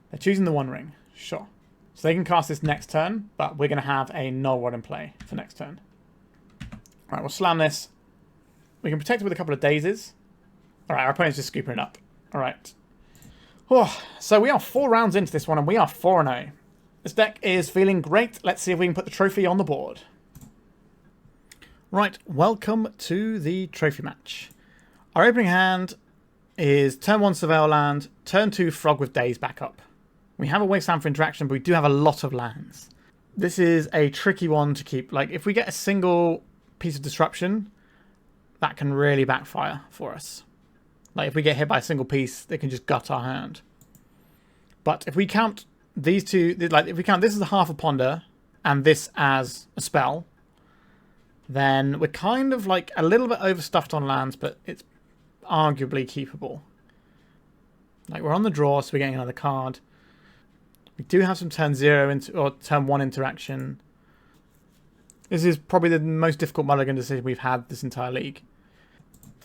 Speaker 1: They're choosing the One Ring. Sure. So they can cast this next turn, but we're going to have a Null Rod in play for next turn. Alright, we'll slam this. We can protect it with a couple of Dazes. Alright, our opponent's just scooping it up. Alright. Oh, so we are 4 rounds into this one, and we are 4-0. This deck is feeling great. Let's see if we can put the trophy on the board. Right, welcome to the trophy match. Our opening hand is turn 1 Surveil Land, turn 2 Frog with Daze back up. We have a Wasteland for interaction, but we do have a lot of lands. This is a tricky one to keep. Like, if we get a single piece of disruption, that can really backfire for us. Like, if we get hit by a single piece, they can just gut our hand. But if we count these two, like, if we count this as a half a ponder, and this as a spell, then we're kind of like a little bit overstuffed on lands, but it's arguably keepable. Like, we're on the draw, so we're getting another card. We do have some turn 0 or turn 1 interaction. This is probably the most difficult mulligan decision we've had this entire league.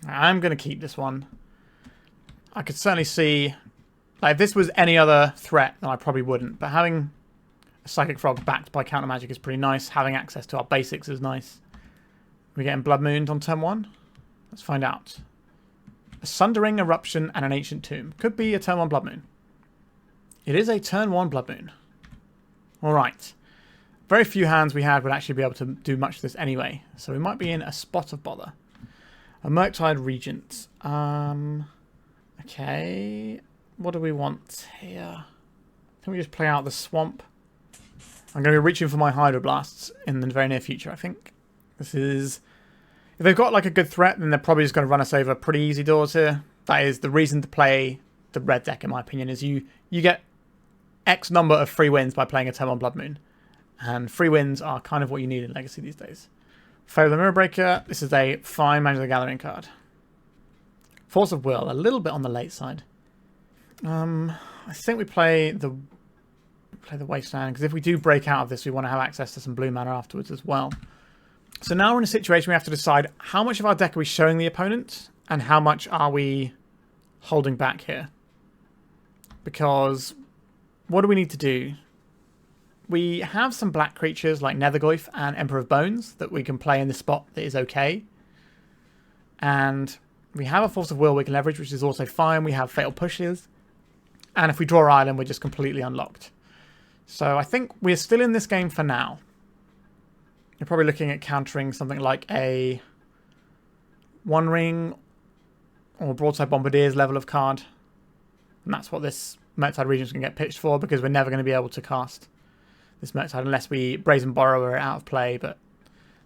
Speaker 1: I'm going to keep this one. I could certainly see, like, if this was any other threat, then I probably wouldn't. But having a Psychic Frog backed by counter magic is pretty nice. Having access to our basics is nice. We're getting Blood Mooned on turn 1. Let's find out. A Sundering Eruption and an Ancient Tomb. Could be a turn 1 Blood Moon. It is a turn 1 Blood Moon. Alright. Very few hands we had would actually be able to do much of this anyway. So we might be in a spot of bother. A Murktide Regent. Okay. What do we want here? I think we just play out the swamp. I'm going to be reaching for my Hydroblasts in the very near future, I think. This is... If they've got like a good threat, then they're probably just going to run us over pretty easy doors here. That is the reason to play the red deck, in my opinion, is you get X number of free wins by playing a turn 1 Blood Moon. And free wins are kind of what you need in Legacy these days. Fable the Mirror Breaker. This is a fine Magic the Gathering card. Force of Will, a little bit on the late side. I think we play the Wasteland, because if we do break out of this, we want to have access to some blue mana afterwards as well. So now we're in a situation where we have to decide how much of our deck are we showing the opponent and how much are we holding back here. Because what do we need to do? We have some black creatures like Nethergoyf and Emperor of Bones that we can play in the spot that is okay. And we have a Force of Will we can leverage, which is also fine. We have Fatal Pushes. And if we draw Island, we're just completely unlocked. So I think we're still in this game for now. You're probably looking at countering something like a One Ring or Broadside Bombardier's level of card. And that's what this Murktide Regent's going to get pitched for, because we're never going to be able to cast this Murktide unless we Brazen Borrower out of play, but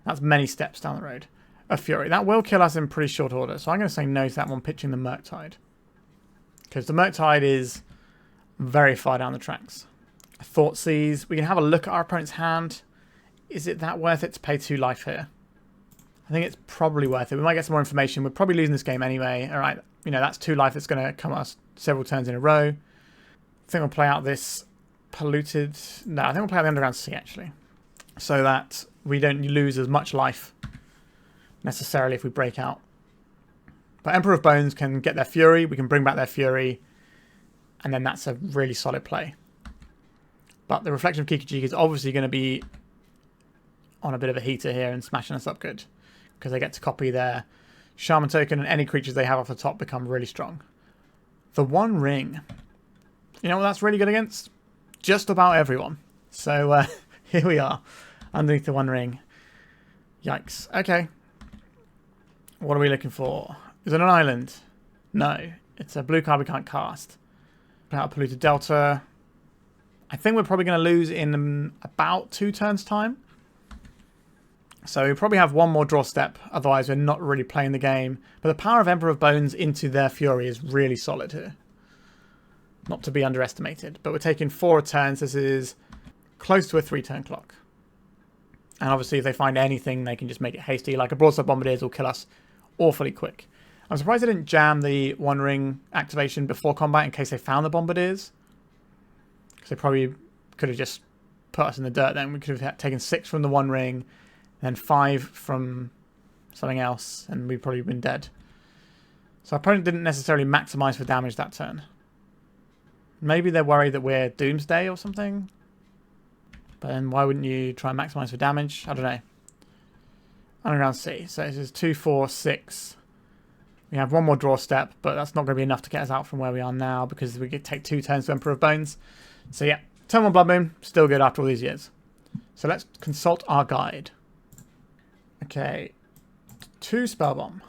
Speaker 1: that's many steps down the road. A Fury. That will kill us in pretty short order, so I'm going to say no to that one, pitching the Murktide. Because the Murktide is very far down the tracks. A Thoughtseize. We can have a look at our opponent's hand. Is it that worth it to pay 2 life here? I think it's probably worth it. We might get some more information. We're probably losing this game anyway. All right, you know, that's 2 life that's going to come at us several turns in a row. I think we'll play out this Polluted... No, I think we'll play out the Underground Sea, actually. So that we don't lose as much life necessarily if we break out. But Emperor of Bones can get their Fury. We can bring back their Fury. And then that's a really solid play. But the Reflection of Kikijiki is obviously going to be on a bit of a heater here and smashing us up good, because they get to copy their Shaman token, and any creatures they have off the top become really strong. The One Ring. You know what that's really good against? Just about everyone. So here we are, underneath the One Ring. Yikes. Okay. What are we looking for? Is it an island? No. It's a blue card we can't cast. Play out Polluted Delta. I think we're probably going to lose in about 2 turns' time. So we probably have one more draw step, otherwise we're not really playing the game. But the power of Emperor of Bones into their Fury is really solid here. Not to be underestimated. But we're taking 4 turns. This is close to a 3-turn clock. And obviously if they find anything, they can just make it hasty. Like a Broadside Bombardiers will kill us awfully quick. I'm surprised they didn't jam the One Ring activation before combat in case they found the Bombardiers. Because they probably could have just put us in the dirt then. We could have taken 6 from the One Ring, then 5 from something else, and we'd probably been dead. So our opponent didn't necessarily maximize for damage that turn. Maybe they're worried that we're Doomsday or something. But then why wouldn't you try and maximize for damage? I don't know. Underground Sea. So this is 2, 4, 6. We have one more draw step, but that's not going to be enough to get us out from where we are now, because we could take 2 turns to Emperor of Bones. So yeah, turn 1 Blood Moon, still good after all these years. So let's consult our guide. Okay, 2 Spellbomb,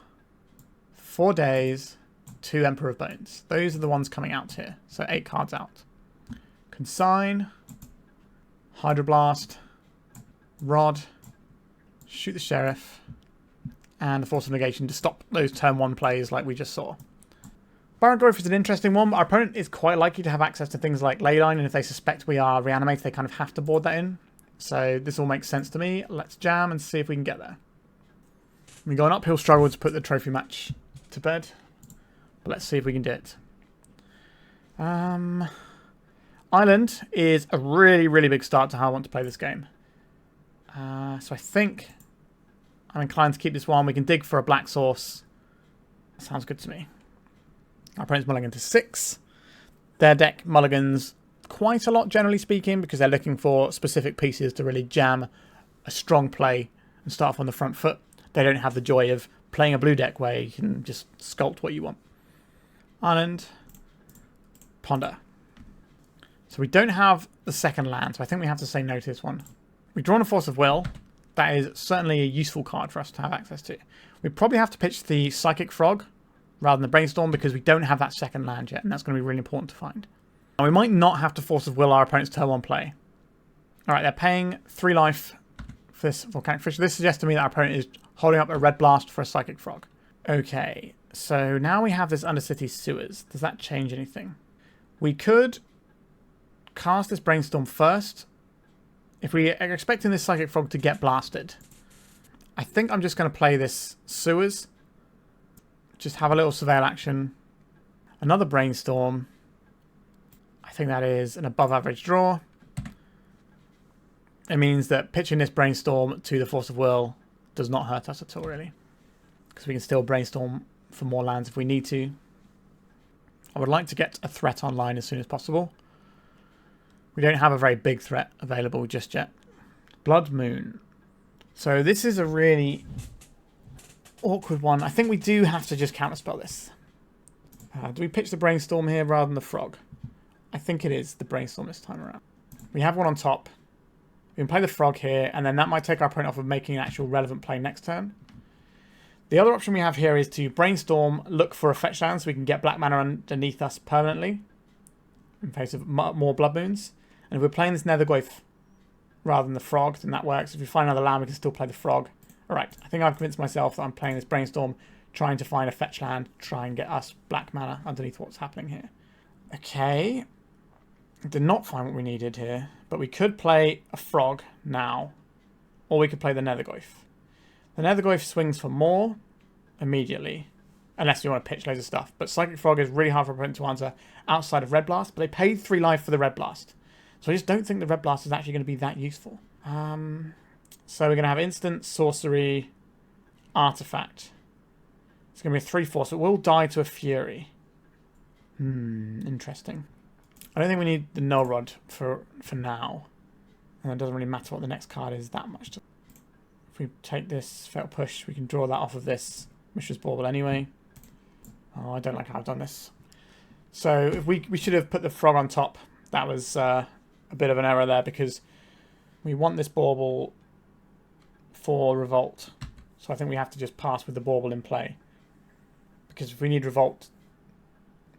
Speaker 1: 4 Daze, 2 Emperor of Bones. Those are the ones coming out here. So 8 cards out. Consign, Hydroblast, Rod, Shoot the Sheriff, and the Force of Negation to stop those turn 1 plays like we just saw. Barragorf is an interesting one, but our opponent is quite likely to have access to things like Leyline, and if they suspect we are reanimated, they kind of have to board that in. So this all makes sense to me. Let's jam and see if we can get there. We got an uphill struggle to put the trophy match to bed, but let's see if we can do it. Island is a really, really big start to how I want to play this game. So I think I'm inclined to keep this one. We can dig for a black source. Sounds good to me. Our opponent's mulligan to 6. Their deck mulligans quite a lot, generally speaking, because they're looking for specific pieces to really jam a strong play and start off on the front foot. They don't have the joy of playing a blue deck where you can just sculpt what you want. Island. Ponder. So we don't have the second land, so I think we have to say no to this one. We've drawn a Force of Will. That is certainly a useful card for us to have access to. We probably have to pitch the Psychic Frog rather than the Brainstorm because we don't have that second land yet, and that's going to be really important to find. And we might not have to Force of Will our opponent's turn 1 play. Alright, they're paying 3 life for this Volcanic Fissure. This suggests to me that our opponent is holding up a Red Blast for a Psychic Frog. Okay, so now we have this Undercity Sewers. Does that change anything? We could cast this Brainstorm first. If we are expecting this Psychic Frog to get blasted, I think I'm just going to play this Sewers. Just have a little Surveil action. Another Brainstorm. I think that is an above average draw. It means that pitching this Brainstorm to the Force of Will does not hurt us at all, really. Because we can still Brainstorm for more lands if we need to. I would like to get a threat online as soon as possible. We don't have a very big threat available just yet. Blood Moon. So this is a really awkward one. I think we do have to just counterspell this. Do we pitch the Brainstorm here rather than the Frog? I think it is the Brainstorm this time around. We have one on top. We can play the Frog here, and then that might take our opponent off of making an actual relevant play next turn. The other option we have here is to Brainstorm, look for a fetch land so we can get black mana underneath us permanently in face of more Blood Moons. And if we're playing this Nethergoyf rather than the Frog, then that works. If we find another land, we can still play the Frog. Alright, I think I've convinced myself that I'm playing this Brainstorm, trying to find a fetch land, try and get us black mana underneath what's happening here. Okay. Did not find what we needed here, but we could play a Frog now, or we could play the Nethergoyf. The Nethergoyf swings for more immediately, unless you want to pitch loads of stuff. But Psychic Frog is really hard for a opponent to answer outside of Red Blast, but they paid 3 life for the Red Blast. So I just don't think the Red Blast is actually going to be that useful. So we're going to have instant, sorcery, artifact. It's going to be a 3/4, so it will die to a Fury. Interesting. I don't think we need the Null Rod for now. And it doesn't really matter what the next card is that much. If we take this Fatal Push, we can draw that off of this Mishra's Bauble anyway. Oh, I don't like how I've done this. So if we should have put the Frog on top. That was a bit of an error there because we want this Bauble for Revolt. So I think we have to just pass with the Bauble in play. Because if we need Revolt,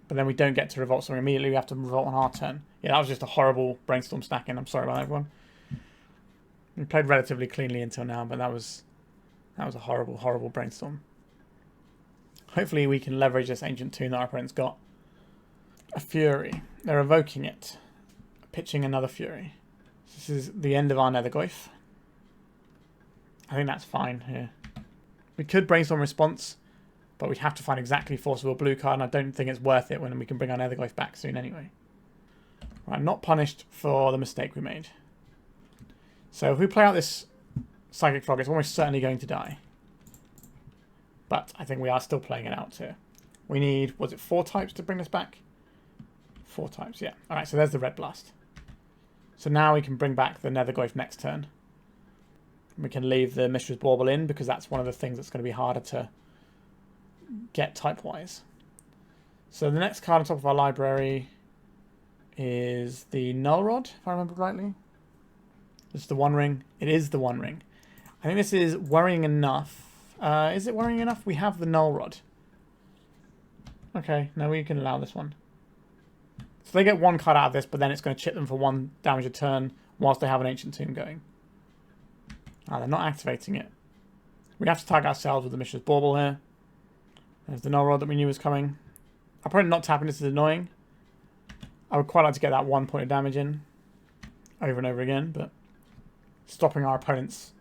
Speaker 1: but then we don't get to Revolt, so immediately we have to Revolt on our turn. Yeah, that was just a horrible Brainstorm stacking. I'm sorry about that, everyone. We played relatively cleanly until now, but that was a horrible, horrible Brainstorm. Hopefully we can leverage this Ancient Tomb that our opponent's got. A Fury. They're evoking it. Pitching another Fury. This is the end of our Nethergoyf. I think that's fine here. We could Brainstorm Response, but we'd have to find exactly Force of Will blue card, and I don't think it's worth it when we can bring our Nethergoyf back soon anyway. Right, not punished for the mistake we made. So if we play out this Psychic Frog, it's almost certainly going to die. But I think we are still playing it out here. We need, was it 4 types to bring this back? 4 types, yeah. Alright, so there's the Red Blast. So now we can bring back the Nethergoyf next turn. We can leave the Mishra's Bauble in because that's one of the things that's going to be harder to get type-wise. So the next card on top of our library is the Null Rod, if I remember rightly. It's the One Ring. It is the One Ring. I think this is worrying enough Is it worrying enough? We have the Null Rod. Okay, no, we can allow this one. So they get one card out of this, but then it's going to chip them for 1 damage a turn whilst they have an Ancient Tomb going. Ah, they're not activating it. We have to tag ourselves with the Mishra's Bauble here. There's the Null Rod that we knew was coming. Our opponent not tapping this is annoying. I would quite like to get that 1 point of damage in over and over again, but stopping our opponent's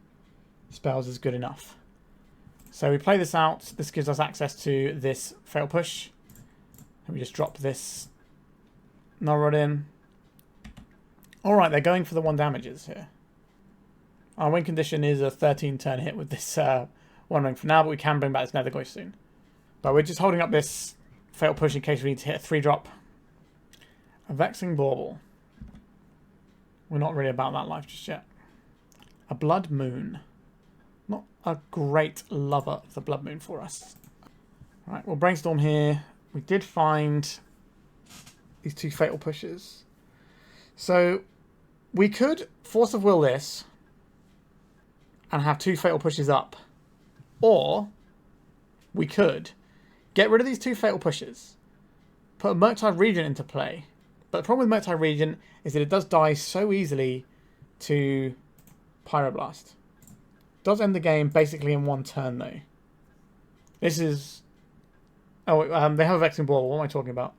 Speaker 1: spells is good enough. So we play this out. This gives us access to this Fatal Push. And we just drop this Null Rod in. Alright, they're going for the 1 damages here. Our win condition is a 13 turn hit with this 1 ring for now, but we can bring back this Nethergoyf soon. But we're just holding up this Fatal Push in case we need to hit a 3-drop. A Vexing Bauble. We're not really about that life just yet. A Blood Moon. Not a great lover of the Blood Moon for us. Right, we'll Brainstorm here. We did find these 2 Fatal Pushes. So we could Force of Will this and have 2 Fatal Pushes up. Or we could get rid of these 2 Fatal Pushes, put a Murktide Regent into play. But the problem with Murktide Regent is that it does die so easily to Hydroblast. Does end the game basically in 1 turn though. This is... Oh, they have a Vexing Ball. What am I talking about?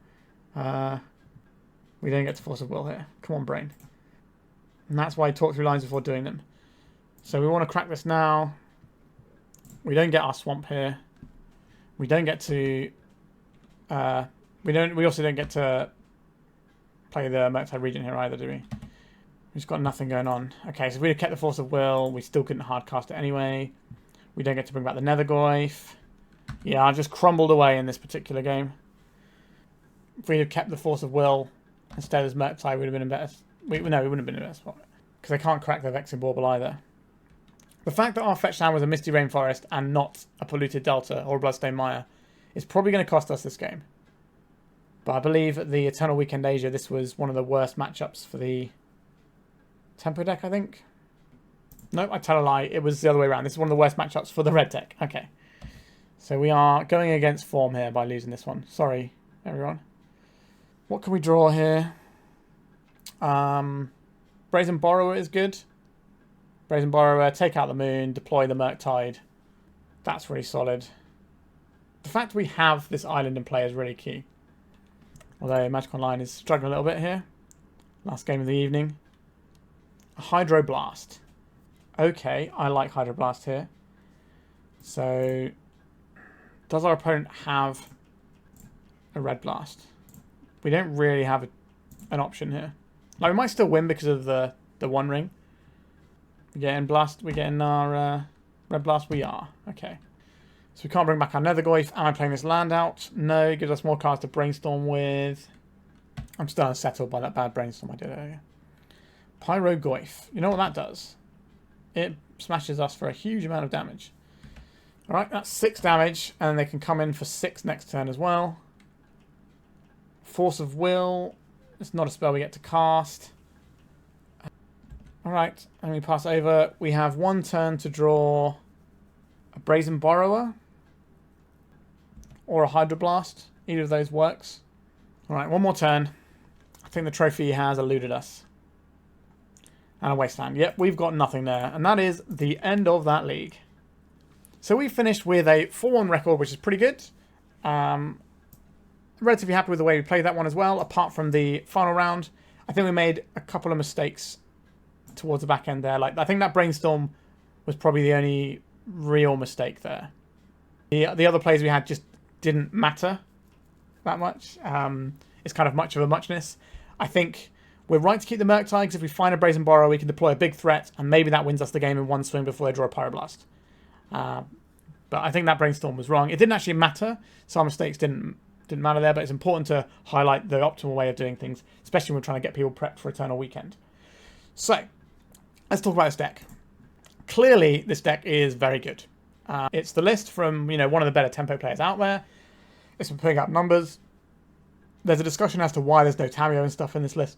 Speaker 1: We don't get to Force of Will here. Come on, brain. And that's why I talk through lines before doing them. So we want to crack this now. We don't get our Swamp here. We don't get to... We also don't get to play the Murktide Regent here either, do we? We've just got nothing going on. Okay, so if we had kept the Force of Will, we still couldn't hardcast it anyway. We don't get to bring back the Nethergoyf. Yeah, I just crumbled away in this particular game. If we had kept the Force of Will instead as Murktide, we would have been in better... No, we wouldn't have been in a better spot. Because they can't crack the Vexing Bauble either. The fact that our fetch land was a Misty Rainforest and not a Polluted Delta or a BloodStained Mire is probably going to cost us this game. But I believe at the Eternal Weekend Asia, this was one of the worst matchups for the Tempo deck, I think. Nope, I tell a lie. It was the other way around. This is one of the worst matchups for the red deck. Okay. So we are going against form here by losing this one. Sorry, everyone. What can we draw here? Brazen Borrower is good. Brazen Borrower, take out the moon, deploy the Murktide. That's really solid. The fact we have this island in play is really key. Although Magic Online is struggling a little bit here. Last game of the evening. A Hydroblast. Okay, I like Hydroblast here. So, does our opponent have a Red Blast? We don't really have an option here. Like, we might still win because of the 1 ring. We get in Blast, we get in our Red Blast, we are. Okay. So we can't bring back our Nethergoyf. Am I playing this land out? No, it gives us more cards to Brainstorm with. I'm still unsettled by that bad Brainstorm I did earlier. Pyrogoyf. You know what that does? It smashes us for a huge amount of damage. Alright, that's 6 damage, and they can come in for 6 next turn as well. Force of Will. It's not a spell we get to cast. Alright, and we pass over. We have 1 turn to draw a Brazen Borrower or a Hydroblast. Either of those works. Alright, 1 more turn. I think the trophy has eluded us. And a Wasteland. Yep, we've got nothing there. And that is the end of that league. So we finished with a 4-1 record, which is pretty good. Relatively happy with the way we played that one as well, apart from the final round. I think we made a couple of mistakes towards the back end there. Like, I think that Brainstorm was probably the only real mistake there. The other plays we had just didn't matter that much. It's kind of much of a muchness. I think we're right to keep the Murktide, because if we find a Brazen Borrower, we can deploy a big threat, and maybe that wins us the game in 1 swing before they draw a Pyroblast. But I think that Brainstorm was wrong. It didn't actually matter, so our mistakes didn't matter there, but it's important to highlight the optimal way of doing things, especially when we're trying to get people prepped for Eternal Weekend. So, let's talk about this deck. Clearly, this deck is very good. It's the list from, one of the better tempo players out there. It's been putting up numbers. There's a discussion as to why there's no Tamio and stuff in this list.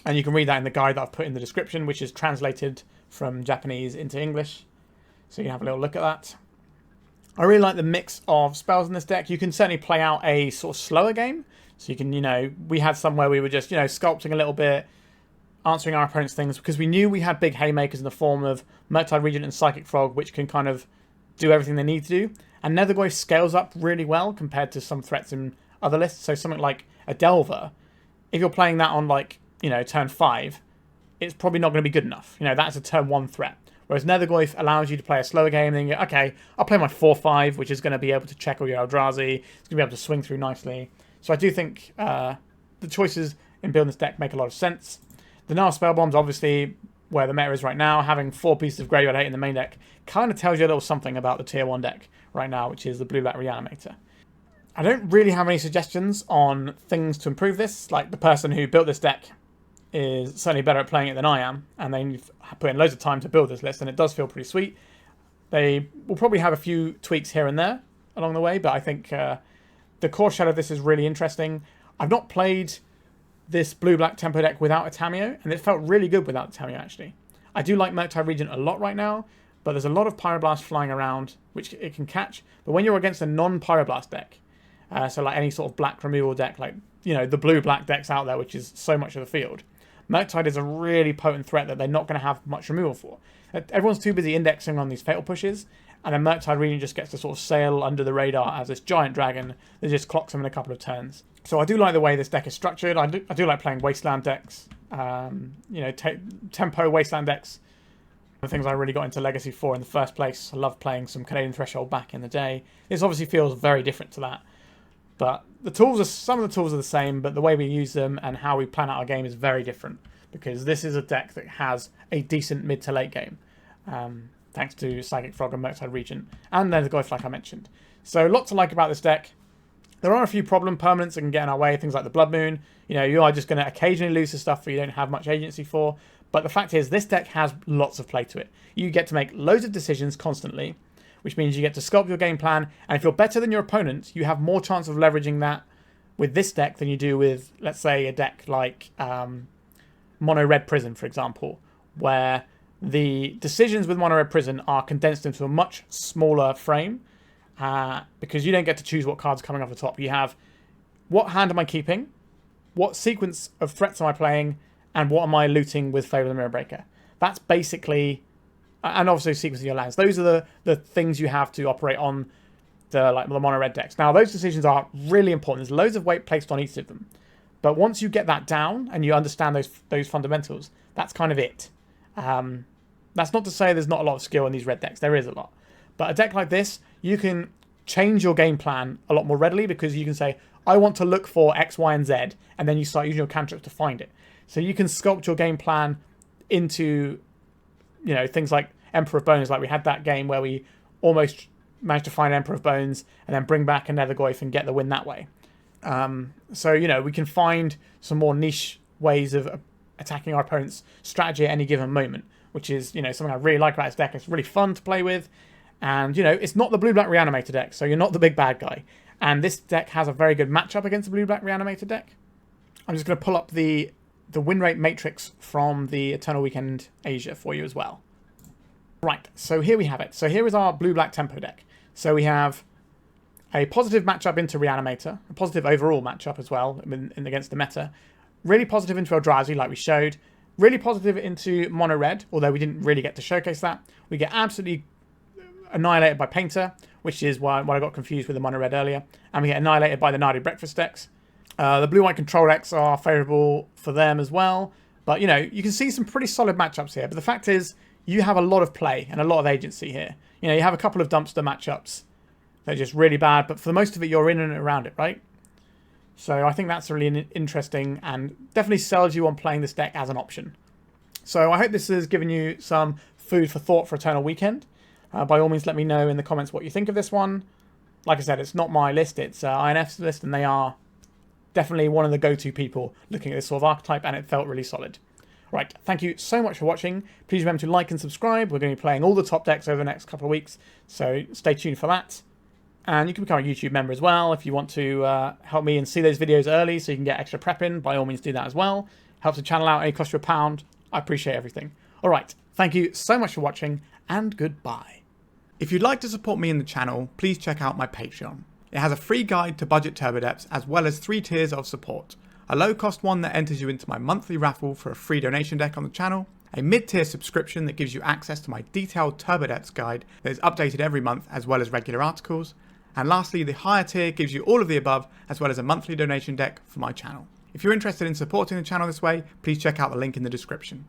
Speaker 1: And you can read that in the guide that I've put in the description, which is translated from Japanese into English. So you can have a little look at that. I really like the mix of spells in this deck. You can certainly play out a sort of slower game. So you can, we had some where we were just, sculpting a little bit, answering our opponent's things, because we knew we had big haymakers in the form of Murktide Regent and Psychic Frog, which can kind of do everything they need to do. And Nethergoyf scales up really well compared to some threats in other lists. So something like a Delver, if you're playing that on turn 5, it's probably not going to be good enough. That's a turn 1 threat. Whereas Nethergoyf allows you to play a slower game, and then you go, okay, I'll play my 4-5, which is going to be able to check all your Eldrazi. It's going to be able to swing through nicely. So I do think the choices in building this deck make a lot of sense. The Nihil Spellbomb's obviously where the meta is right now. Having 4 pieces of Graveyard Hate in the main deck kind of tells you a little something about the tier 1 deck right now, which is the Blue-Black Reanimator. I don't really have any suggestions on things to improve this. Like, the person who built this deck is certainly better at playing it than I am, and they've put in loads of time to build this list, and it does feel pretty sweet. They will probably have a few tweaks here and there along the way, but I think the core shell of this is really interesting. I've not played this blue-black tempo deck without a Tamiyo, and it felt really good without the Tamiyo, actually. I do like Murktide Regent a lot right now, but there's a lot of Pyroblast flying around, which it can catch. But when you're against a non-Pyroblast deck, so like any sort of black removal deck, like, the blue-black decks out there, which is so much of the field, Murktide is a really potent threat that they're not going to have much removal for. Everyone's too busy indexing on these fatal pushes, and then Murktide Regent just gets to sort of sail under the radar as this giant dragon that just clocks them in a couple of turns. So I do like the way this deck is structured. I do like playing Wasteland decks, tempo Wasteland decks. The things I really got into Legacy for in the first place. I love playing some Canadian Threshold back in the day. This obviously feels very different to that. But some of the tools are the same, but the way we use them and how we plan out our game is very different, because this is a deck that has a decent mid to late game, thanks to Psychic Frog and Murktide Regent, and Nethergoyf, like I mentioned. So lots to like about this deck. There are a few problem permanents that can get in our way, things like the Blood Moon. You are just going to occasionally lose to stuff that you don't have much agency for. But the fact is, this deck has lots of play to it. You get to make loads of decisions constantly, which means you get to sculpt your game plan, and if you're better than your opponent, you have more chance of leveraging that with this deck than you do with, let's say, a deck like Mono Red Prison, for example, where the decisions with Mono Red Prison are condensed into a much smaller frame, because you don't get to choose what cards are coming off the top. You have, what hand am I keeping, what sequence of threats am I playing, and what am I looting with Favor of the Mirror Breaker. That's basically... And obviously sequencing your lands. Those are the things you have to operate on the mono red decks. Now, those decisions are really important. There's loads of weight placed on each of them. But once you get that down and you understand those fundamentals, that's kind of it. That's not to say there's not a lot of skill in these red decks. There is a lot. But a deck like this, you can change your game plan a lot more readily, because you can say, I want to look for X, Y, and Z, and then you start using your cantrips to find it. So you can sculpt your game plan into... things like Emperor of Bones. Like, we had that game where we almost managed to find Emperor of Bones and then bring back a Nethergoyf and get the win that way. So, we can find some more niche ways of attacking our opponent's strategy at any given moment, which is, something I really like about this deck. It's really fun to play with. And, it's not the Blue-Black Reanimator deck, so you're not the big bad guy. And this deck has a very good matchup against the Blue-Black Reanimator deck. I'm just going to pull up the win rate matrix from the Eternal Weekend Asia for you as well. Right, so here we have it. So here is our blue-black tempo deck. So we have a positive matchup into Reanimator, a positive overall matchup as well against the meta. Really positive into Eldrazi, like we showed. Really positive into Mono Red, although we didn't really get to showcase that. We get absolutely annihilated by Painter, which is why I got confused with the Mono Red earlier. And we get annihilated by the Nardi Breakfast decks. The blue-white control decks are favourable for them as well. But, you can see some pretty solid matchups here. But the fact is, you have a lot of play and a lot of agency here. You have a couple of dumpster matchups that are just really bad. But for the most of it, you're in and around it, right? So I think that's really interesting and definitely sells you on playing this deck as an option. So I hope this has given you some food for thought for Eternal Weekend. By all means, let me know in the comments what you think of this one. Like I said, it's not my list. It's INF's list, and they are... definitely one of the go-to people looking at this sort of archetype, and it felt really solid. Right, thank you so much for watching. Please remember to like and subscribe. We're going to be playing all the top decks over the next couple of weeks, so stay tuned for that. And you can become a YouTube member as well if you want to help me and see those videos early so you can get extra prep in. By all means, do that as well. Helps the channel out, only costs you £1. I appreciate everything. All right, thank you so much for watching, and goodbye. If you'd like to support me in the channel, please check out my Patreon. It has a free guide to budget Turbodepths as well as 3 tiers of support. A low cost one that enters you into my monthly raffle for a free donation deck on the channel, a mid-tier subscription that gives you access to my detailed Turbodepths guide that is updated every month as well as regular articles, and lastly the higher tier gives you all of the above as well as a monthly donation deck for my channel. If you're interested in supporting the channel this way, please check out the link in the description.